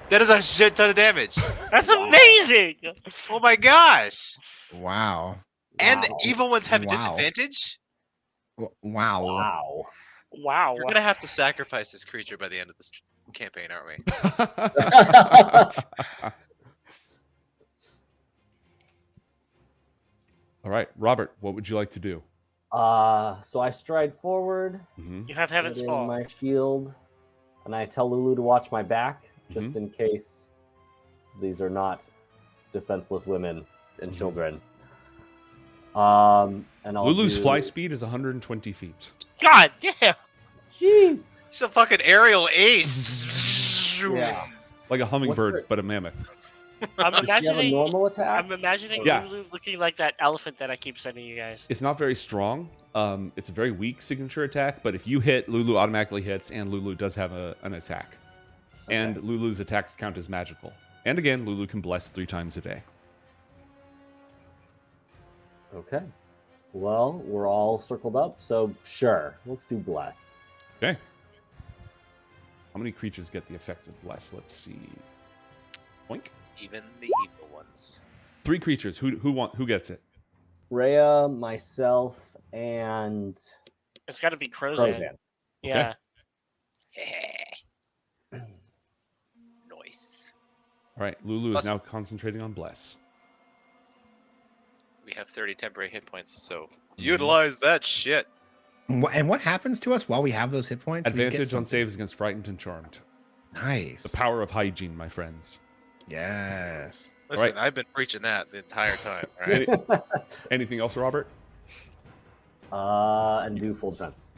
That is a shit ton of damage. That's amazing! Oh my gosh! Wow. And Wow. evil ones have a Wow. disadvantage? Wow. Wow. Wow. We're gonna have to sacrifice this creature by the end of this campaign, aren't we? All right, Robert, what would you like to do? So I stride forward, Mm-hmm. You have put Heaven's in Fall. my shield, and I tell Lulu to watch my back, just Mm-hmm. in case these are not defenseless women and Mhm. children. And I'll Lulu's do... fly speed is 120 feet. God damn! Jeez! He's a fucking aerial ace. Yeah. Like a hummingbird, her- but a mammoth. I'm Does she have a imagining. normal attack? I'm imagining Yeah. Lulu looking like that elephant that I keep sending you guys. It's not very strong. It's a very weak signature attack, but if you hit, Lulu automatically hits, and Lulu does have an attack. Okay. And Lulu's attacks count as magical. And again, Lulu can bless 3 times a day. Okay. Well, we're all circled up, so sure. Let's do bless. Okay. How many creatures get the effects of bless? Let's see. Boink. Even the evil ones. 3 creatures. Who gets it? Rhea, myself, and It's got to be Crozan. Crozan. Yeah. Nice. All right. Lulu Plus- is now concentrating on bless. We have 30 temporary hit points, so Mm-hmm. utilize that shit. And what happens to us while we have those hit points? We get Advantage on something. saves against frightened and charmed. Nice. The power of hygiene, my friends. Yes. Listen, Right. I've been preaching that the entire time. All right? Anything else, Robert? And do full defense.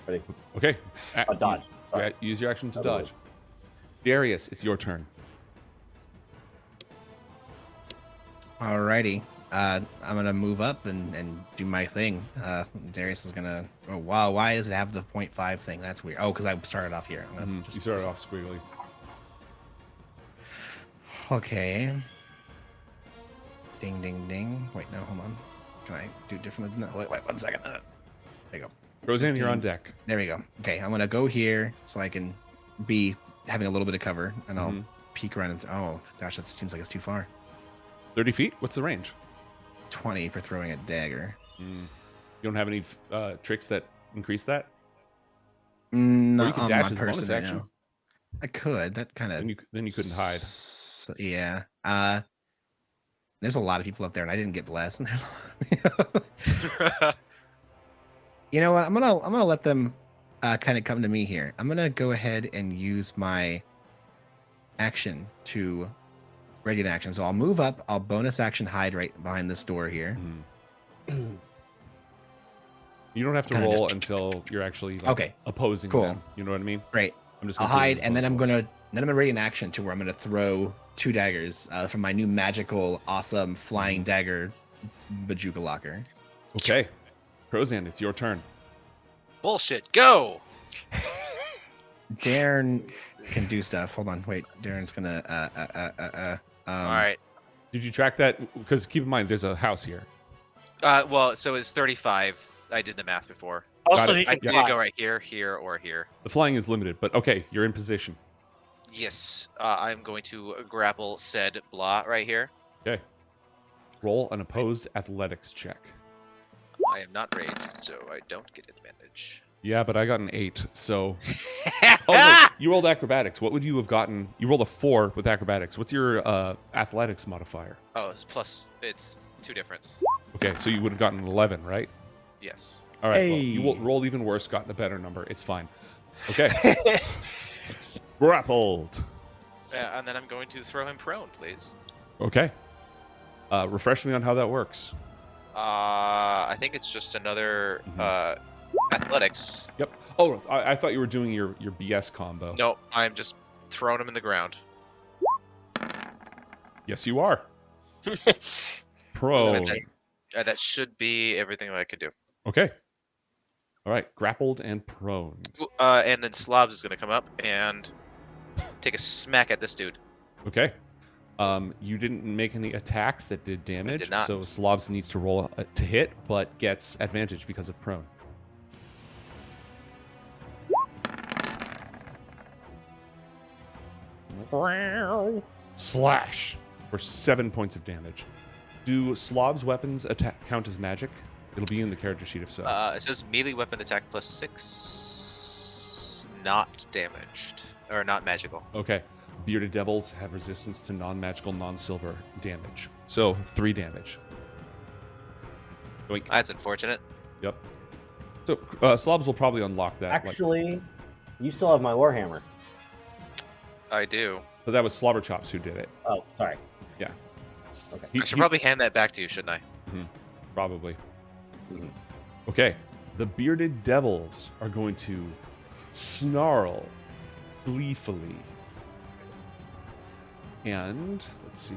Ready? Okay. Dodge. Sorry. Yeah, use your action to Other dodge. Darius, it's your turn. Alrighty. I'm gonna move up and do my thing. Darius is gonna. Oh wow! Why does it have the 0.5 thing? That's weird. Oh, because I started off here. I'm gonna You started off squiggly. Okay. Ding ding ding. Wait, no, hold on. Can I do differently? No, wait 1 second. There you go. Roseanne, you're on deck. There we go. Okay, I'm gonna go here so I can be having a little bit of cover, and I'll Mhm. peek around and. Oh gosh, that seems like it's too far. 30 feet? What's the range? 20 for throwing a dagger. You don't have any tricks that increase that? Not you can on dash my as a bonus person right action. now. I could. That kind of. Then you couldn't hide. Yeah. There's a lot of people up there, and I didn't get blessed. You know what? I'm gonna let them kind of come to me here. I'm gonna go ahead and use my action to ready to action. So I'll move up. I'll bonus action hide right behind this door here. You don't have to Kinda roll just- until you're actually Okay, opposing cool. them. You know what I mean? Great. I'm just I'll gonna hide, do and then I'm opposed gonna ready an action to where I'm gonna throw 2 daggers from my new magical, awesome flying dagger Bajuka locker. rolls. Okay. Crozan, it's your turn. Bullshit, go! Darren can do stuff. Hold on, wait. Darren's gonna. All right. Did you track that? Because keep in mind, there's a house here. Well, so it's 35. I did the math before. Also, it. he I can can fly. go right here, here, or here. The flying is limited, but okay, you're in position. Yes, I'm going to grapple said blah right here. Okay. Roll an opposed athletics check. I am not raged, so I don't get advantage. Yeah, but I got an 8, so. Oh, no, you rolled acrobatics. What would you have gotten? You rolled a 4 with acrobatics. What's your athletics modifier? Oh, it's plus. It's 2 difference. Okay, so you would have gotten an 11, right? Yes. All right. Well, you Hey. rolled even worse, gotten a better number. It's fine. Okay. Grappled. And then I'm going to throw him prone, please. Okay. Refresh me on how that works. I think it's just another athletics. Yep. Oh, I thought you were doing your BS combo. No, I'm just throwing him in the ground. Yes, you are. Pro. That should be everything I could do. Okay. All right. Grappled and prone. And then Slobs is going to come up and take a smack at this dude. Okay. You didn't make any attacks that did damage, did not. so Slobs needs to roll to hit, but gets advantage because of prone. Slash for 7 points of damage. Do Slob's weapons count as magic? It'll be in the character sheet if so. It says melee weapon attack plus 6. Not damaged. Or not magical. Okay. Bearded devils have resistance to non-magical, non-silver damage. So 3 damage. Yoink. That's unfortunate. Yep. So Slobs will probably unlock that. Actually, you still have my Warhammer. I do. But that was Slobberchops who did it. Oh, sorry. Yeah. Okay. I should probably hand that back to you, shouldn't I? Probably. Mhm. Okay. The bearded devils are going to snarl gleefully. And let's see.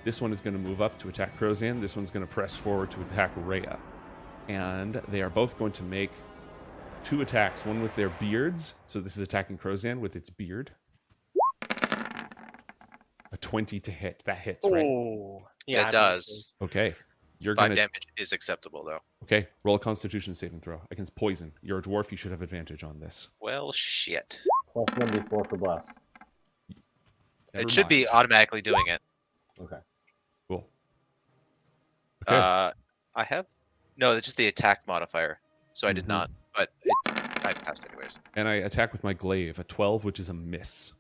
This one is going to move up to attack Crozan. This one's going to press forward to attack Rhea. And they are both going to make 2 attacks, one with their beards. So this is attacking Crozan with its beard. A 20 to hit. That hits, right? Oh, yeah, it does. Okay. You're 5 gonna damage is acceptable, though. Okay, roll a Constitution saving throw against poison. You're a dwarf. You should have advantage on this. Well, shit. Plus 1d4 for bless. Never It should be mind. automatically doing it. Okay. Cool. Okay. I have... No, it's just the attack modifier. So I did Mhm. not, but I passed anyways. And I attack with my glaive, a 12, which is a miss.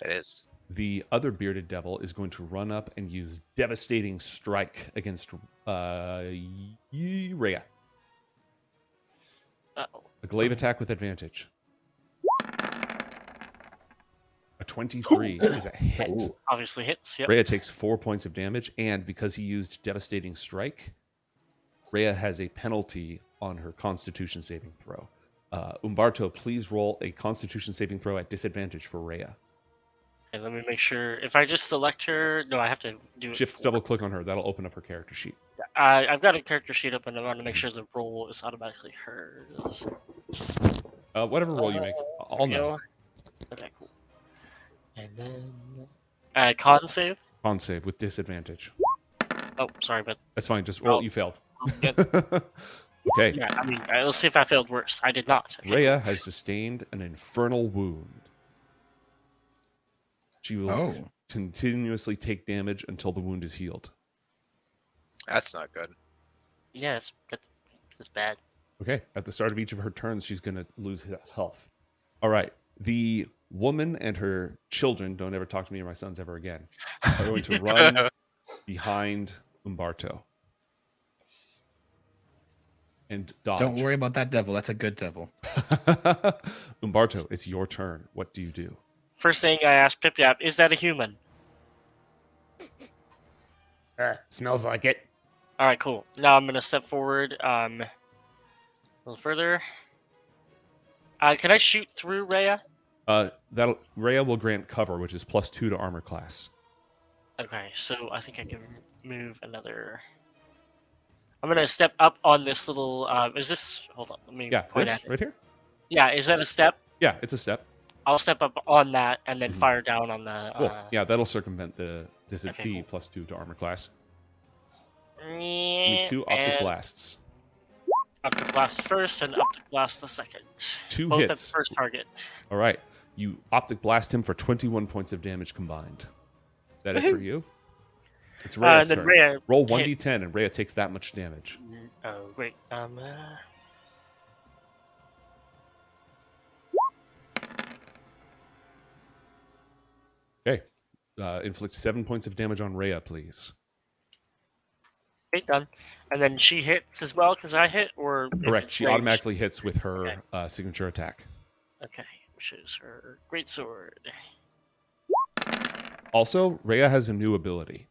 That is. The other bearded devil is going to run up and use devastating strike against Rhea. Uh-oh. A glaive attack with advantage. A 23 is a hit. Ooh. Obviously hits. Yep. Rhea takes 4 points of damage, and because he used devastating strike, Rhea has a penalty on her Constitution saving throw. Umberto, please roll a Constitution saving throw at disadvantage for Rhea. And let me make sure. If I just select her, no, I have to do it. Shift double click on her. That'll open up her character sheet. I've got a character sheet up, and I want to make sure the roll is automatically hers. Whatever roll you make, I'll There we know. go. Okay, cool. And then con save. Con save with disadvantage. Oh, sorry, but That's fine. Just roll. Oh. You failed. good. Okay. Yeah, I mean, let's see if I failed worse. I did not. Okay. Rhea has sustained an infernal wound. She will continuously take damage until the wound is healed. That's not good. Yeah, that's bad. Okay. At the start of each of her turns, she's going to lose health. All right. The woman and her children, don't ever talk to me or my sons ever again, are going to run behind Umberto. And dodge. Don't worry about that devil. That's a good devil. Umberto, it's your turn. What do you do? First thing I asked Pip Yap, is that a human? Smells like it. All right, cool. Now I'm gonna step forward a little further. Can I shoot through Rhea? Rhea will grant cover, which is +2 to armor class. Okay, so I think I can move another. I'm gonna step up on this little. Is this? Hold on, let me Yeah, point this at it. right here. Yeah, is that a step? Yeah, it's a step. I'll step up on that and then Mhm. fire down on the. Cool. Yeah, that'll circumvent the Okay, cool. +2 to armor class. Give Yeah, me 2 optic and blasts. Optic blast first and optic blast the second. 2 Both at the hits. first target. All right. You optic blast him for 21 points of damage combined. Is that it for you? It's Rhea's And then turn. Rhea Roll hit. 1d10 and Rhea takes that much damage. Oh great. Okay. Inflict 7 points of damage on Rhea, please. Great, done. And then she hits as well because I hit, or if Correct. it's She ranged? automatically hits with her signature attack. Okay, which is her great sword. Also, Rhea has a new ability.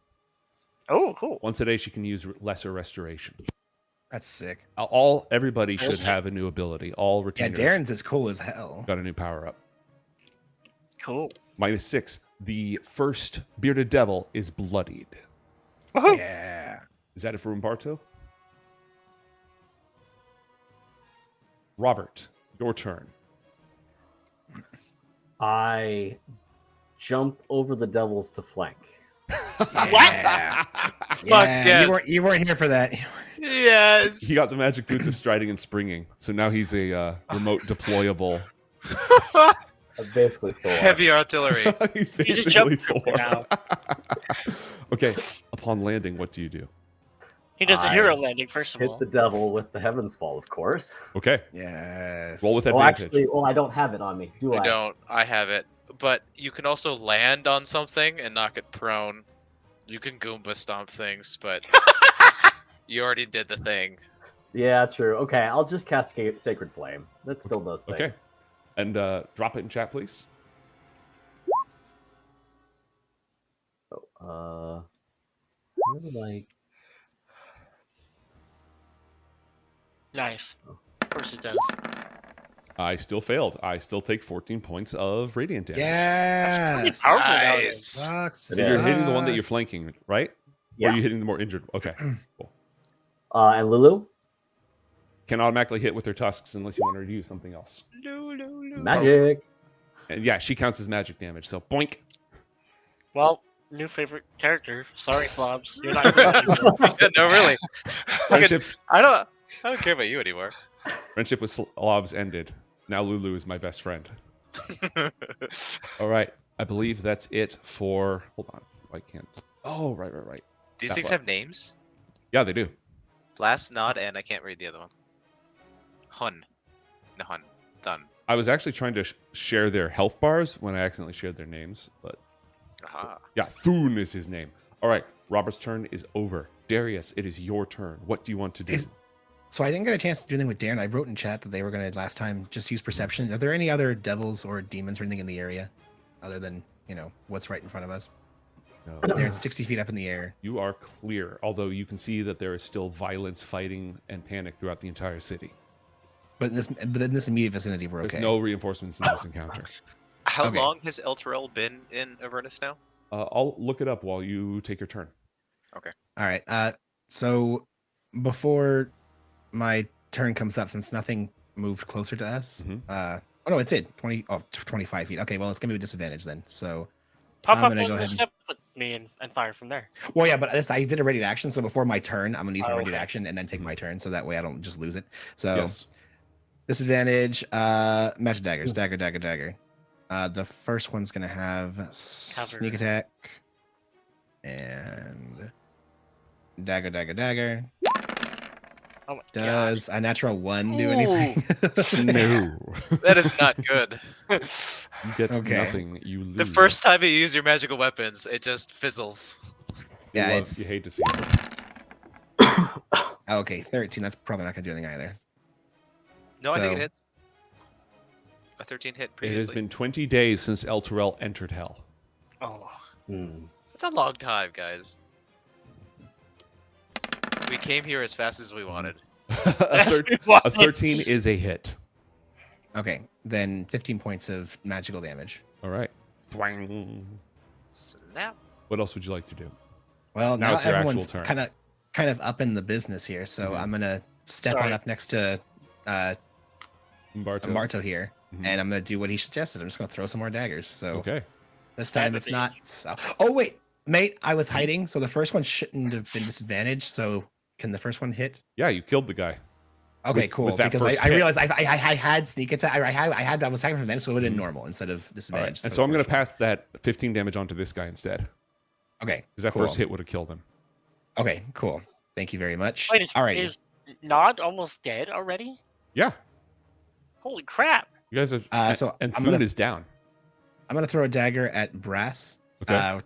Oh, cool. Once a day, she can use lesser restoration. That's sick. Everybody should Awesome. have a new ability. All Yeah, retainers Darren's is cool as hell. got a new power up. Cool. -6. The first bearded devil is bloodied. Woohoo! Yeah. Is that it for Umberto? Robert, your turn. I jump over the devils to flank. Yeah. yes. You weren't here for that. Yes. He got the magic boots of striding and springing, so now he's a remote deployable. I basically Thor. Heavy artillery. he's He's a basically jump Thor. trooper now. Okay, upon landing, what do you do? He does a I hero landing, first of Hit all. the devil with the heavens fall, of course. Okay, Yes. roll with Oh, advantage. actually, I don't have it on me, do I? I don't. I have it. But you can also land on something and knock it prone. You can Goomba stomp things, but You already did the thing. Yeah, true. Okay, I'll just cast Sacred Flame. That still does things. Okay. And drop it in chat, please. Oh, where would I? Nice. Of course it does. I still failed. I still take 14 points of radiant damage. Yes. powerful Nice. Sucks. And you're hitting the one that you're flanking, right? Or Yeah. are you hitting the more injured? Okay. Cool. And Lulu? Can automatically hit with her tusks unless you want her to use something else. Magic. And yeah, she counts as magic damage. So boink. Well, new favorite character. Sorry, Slobs. You're not good anymore. Yeah, no, really. Friendships. I don't care about you anymore. Friendship with Slobs ended. Now Lulu is my best friend. All right. I believe that's it for. Hold on. I can't. Oh, right. These That things one. have names. Yeah, they do. Blast, Nod, and I can't read the other one. Hun. No, Hun. Done. I was actually trying to share their health bars when I accidentally shared their names, but Aha. yeah, Thun is his name. All right, Robert's turn is over. Darius, it is your turn. What do you want to do? So I didn't get a chance to do anything with Darren. I wrote in chat that they were going to last time just use perception. Are there any other devils or demons or anything in the area other than, what's right in front of us? No. They're 60 feet up in the air. You are clear, although you can see that there is still violence, fighting, and panic throughout the entire city. But in this immediate vicinity, we're There's okay. no reinforcements in this encounter. How Okay. long has Elturel been in Avernus now? I'll look it up while you take your turn. All right. So before my turn comes up, since nothing moved closer to us, oh no, it did 25 feet. Okay, well it's gonna be a disadvantage then. So Pop I'm up gonna on go the ahead and- step with me and fire from there. well, yeah, but I did a ready action, so before my turn, I'm gonna use my ready Okay. action and then take my turn, so that way I don't just lose it. So Yes. disadvantage, magic daggers, dagger. The first one's gonna have sneak attack and dagger. Oh my Does a natural 1 do Ooh. anything? No. That is not good. god. You get Okay. nothing. You lose. The first time you use your magical weapons, it just fizzles. Yeah, you it's hate to see it. okay. 13. That's probably not gonna do anything either. No, I think it So- hits. A 13 hit It has previously. been 20 days since Elturel entered hell. Oh. That's a long time, guys. We came here as fast as we wanted. A 13 is a hit. Okay, then 15 points of magical damage. All right. Thwang. Snap. What else would you like to do? Well, Now now it's your actual everyone's turn. kind of up in the business here, so I'm gonna step on Sorry. up next to Umberto. Marto here, Mhm. and I'm gonna do what he suggested. I'm just gonna throw some more daggers. So Okay. this time it's not. Oh wait, mate, I was hiding, so the first one shouldn't have been disadvantaged. So can the first one hit? Yeah, you killed the guy. Okay, With- cool. with that Because first I hit. realized I had sneak attack. I was hiding from advantage, so it would have been normal instead of All right. disadvantage. And so I'm going to pass that 15 damage on to this guy instead. Okay, Because that cool. first hit would have killed him. Okay, cool. Thank you very much. Wait, All right. is Nod almost dead already? Yeah. Holy crap! You guys are. So and I'm Food gonna- is down. I'm gonna throw a dagger at Brass. Okay.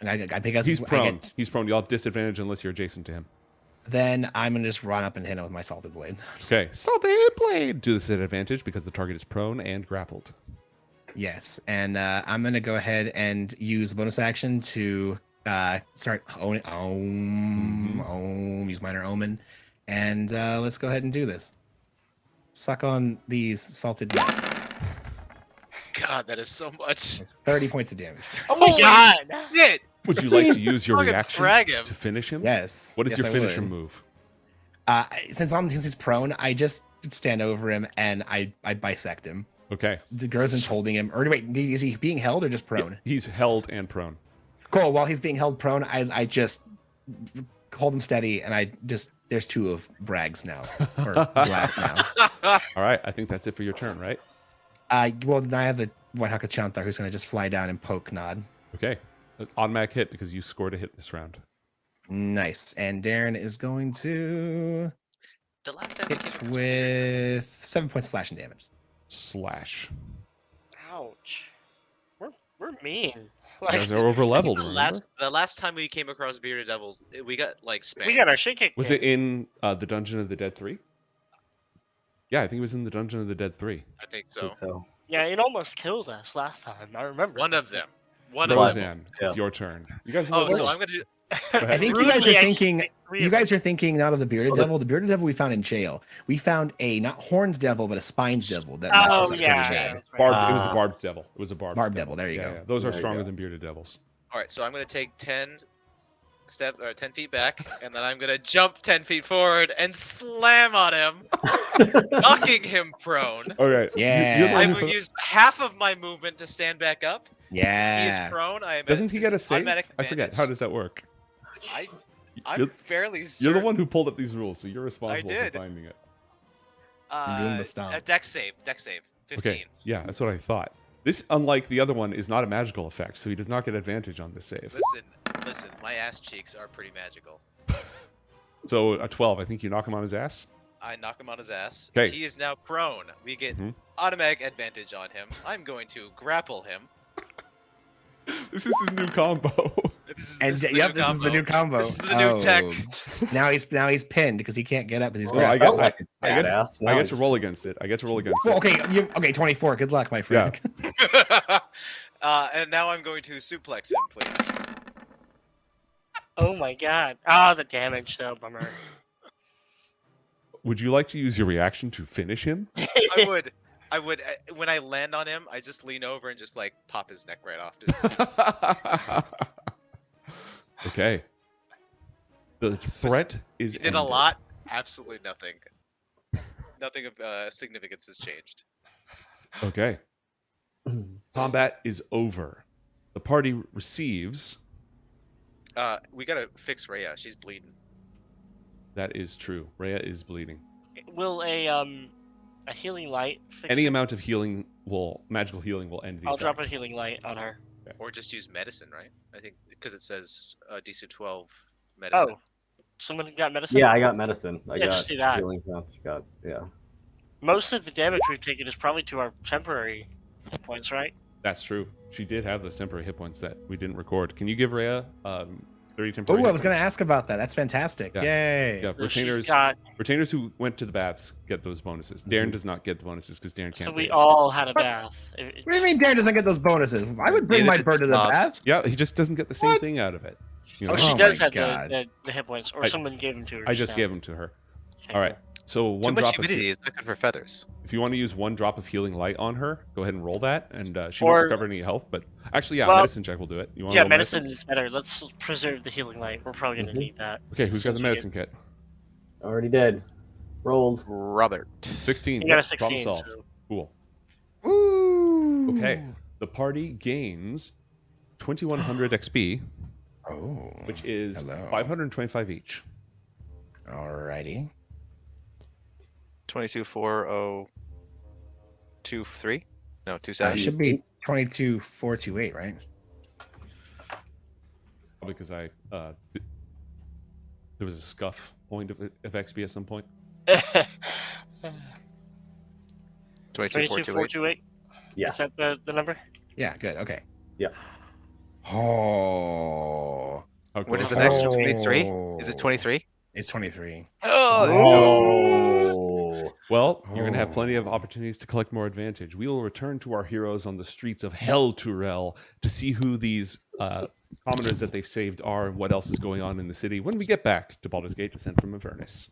And I because He's I prone. get, He's prone. You'll have disadvantage unless you're adjacent to him. then I'm gonna just run up and hit him with my salted blade. Okay. Salted blade. Do this at advantage because the target is prone and grappled. Yes, and I'm gonna go ahead and use a bonus action to start use minor omen, and let's go ahead and do this. Suck on these salted nuts. God, that is so much. 30 points of damage. Oh my Holy god! shit! Would you like to use your Fucking reaction frag him. to finish him? Yes. What is yes, your I finisher would. move? Since he's prone, I just stand over him and I bisect him. Okay. The Grozen's holding him. Or wait, is he being held or just prone? He's held and prone. Cool. While he's being held prone, I just hold him steady, and there's 2 of Brags now, or Glass now. All right. I think that's it for your turn, right? Well, now I have the White Hakachanthar who's going to just fly down and poke Nod. Okay. Automatic hit because you scored a hit this round. Nice. And Darren is going to The last time we hit came with 7 points of slashing damage. Slash. Ouch. We're mean. You guys are over leveled. The last time we came across bearded devils, we got like spanked. We got our shit kicked. Was it in the Dungeon of the Dead 3? Yeah, I think it was in the Dungeon of the Dead 3. I think so. Yeah, it almost killed us last time. I remember. One of them. One of them. Roseanne, it's your turn. You guys. Oh, so I'm gonna do. I think you guys are thinking. You guys are thinking not of the bearded devil. The bearded devil we found in jail. We found a not horned devil, but a spined devil. That messed us up pretty bad. That's right. Barbed. It was a barbed devil. It was a barbed devil. There you go. Yeah, those are There you stronger go. than bearded devils. All right, so I'm gonna take 10 feet back, and then I'm gonna jump 10 feet forward and slam on him, knocking him prone. All right. Yeah. You're the I one will who- use half of my movement to stand back up. Yeah. He is prone. I am. Doesn't he get a save? automatic I forget. advantage. How does that work? I'm You're- fairly You're certain. the one who pulled up these rules, so you're responsible did. for finding it. You're doing the stomp. A dex save. 15. Okay. Yeah, that's what I thought. This, unlike the other one, is not a magical effect, so he does not get advantage on this save. Listen. My ass cheeks are pretty magical. So a 12. I think you knock him on his ass. I knock him on his ass. 'Kay. He is now prone. We get Mhm. automatic advantage on him. I'm going to grapple him. This is his new combo. This is the new combo. This is the new tech. Now he's pinned because he can't get up because he's Well, I grabbed. get- I get- Badass. I get to roll against it. I get to roll against Well, it. okay, 24. Good luck, my friend. And now I'm going to suplex him, please. Oh my god. Ah, the damage though, bummer. Would you like to use your reaction to finish him? I would. When I land on him, I just lean over and just like pop his neck right off. Okay. The threat is. He did a ended. lot. Absolutely nothing. Nothing of significance has changed. Okay. Combat is over. The party receives. We gotta fix Rhea. She's bleeding. That is true. Rhea is bleeding. Will a healing light fix Any it? amount of healing magical healing will end the I'll effect. drop a healing light on her. Or just use medicine, right? I think because it says DC 12 medicine. Oh, someone got medicine? Yeah, I got medicine. I Yeah, got just do that. healing touch. Yeah. Most of the damage we've taken is probably to our temporary hit points, right? That's true. She did have those temporary hit points that we didn't record. Can you give Rhea 30 temporary Oh, I hit was going to points? ask about that. That's fantastic. Yeah. Yay. Yeah, So she's retainers. got, Retainers who went to the baths get those bonuses. Darren does not get the bonuses because Darren can't. so we bathe. all had a bath. What do you mean Darren doesn't get those bonuses? I would bring Neither my did bird to the Stops. bath. Yeah, he just doesn't get the same What? thing out of it. You know? Oh, she Oh does my have God. the hit points, or I- someone gave them to her. I just now. gave them to her. Okay, All right. So Too one much drop of humidity is not good for feathers. if you want to use one drop of healing light on her, go ahead and roll that, and she Or- won't recover any health. But actually, yeah, Well, medicine check will do it. You want Yeah, to roll medicine is better. Let's preserve the healing light. We're probably gonna Mhm. need that. Okay, who's got the Essentially. medicine kit? Already did. Rolled. Robert. 16. You got a Yep, 16. Problem solved. So Cool. Ooh. Okay. The party gains 2100 XP, Oh. which is Hello. 525 each. Alrighty. 224023? No, It 27. should be 22,428, right? Probably because there was a scuff point of XP at some point. 22428. 22428. Yeah. Is that the number? Yeah, good. Okay. Yeah. Oh. How What is the close? next? 23? Is it 23? It's 23. Oh. Well, you're going to have Oh. plenty of opportunities to collect more advantage. We will return to our heroes on the streets of Elturel to see who these commoners that they've saved are and what else is going on in the city when we get back to Baldur's Gate Descent from Avernus.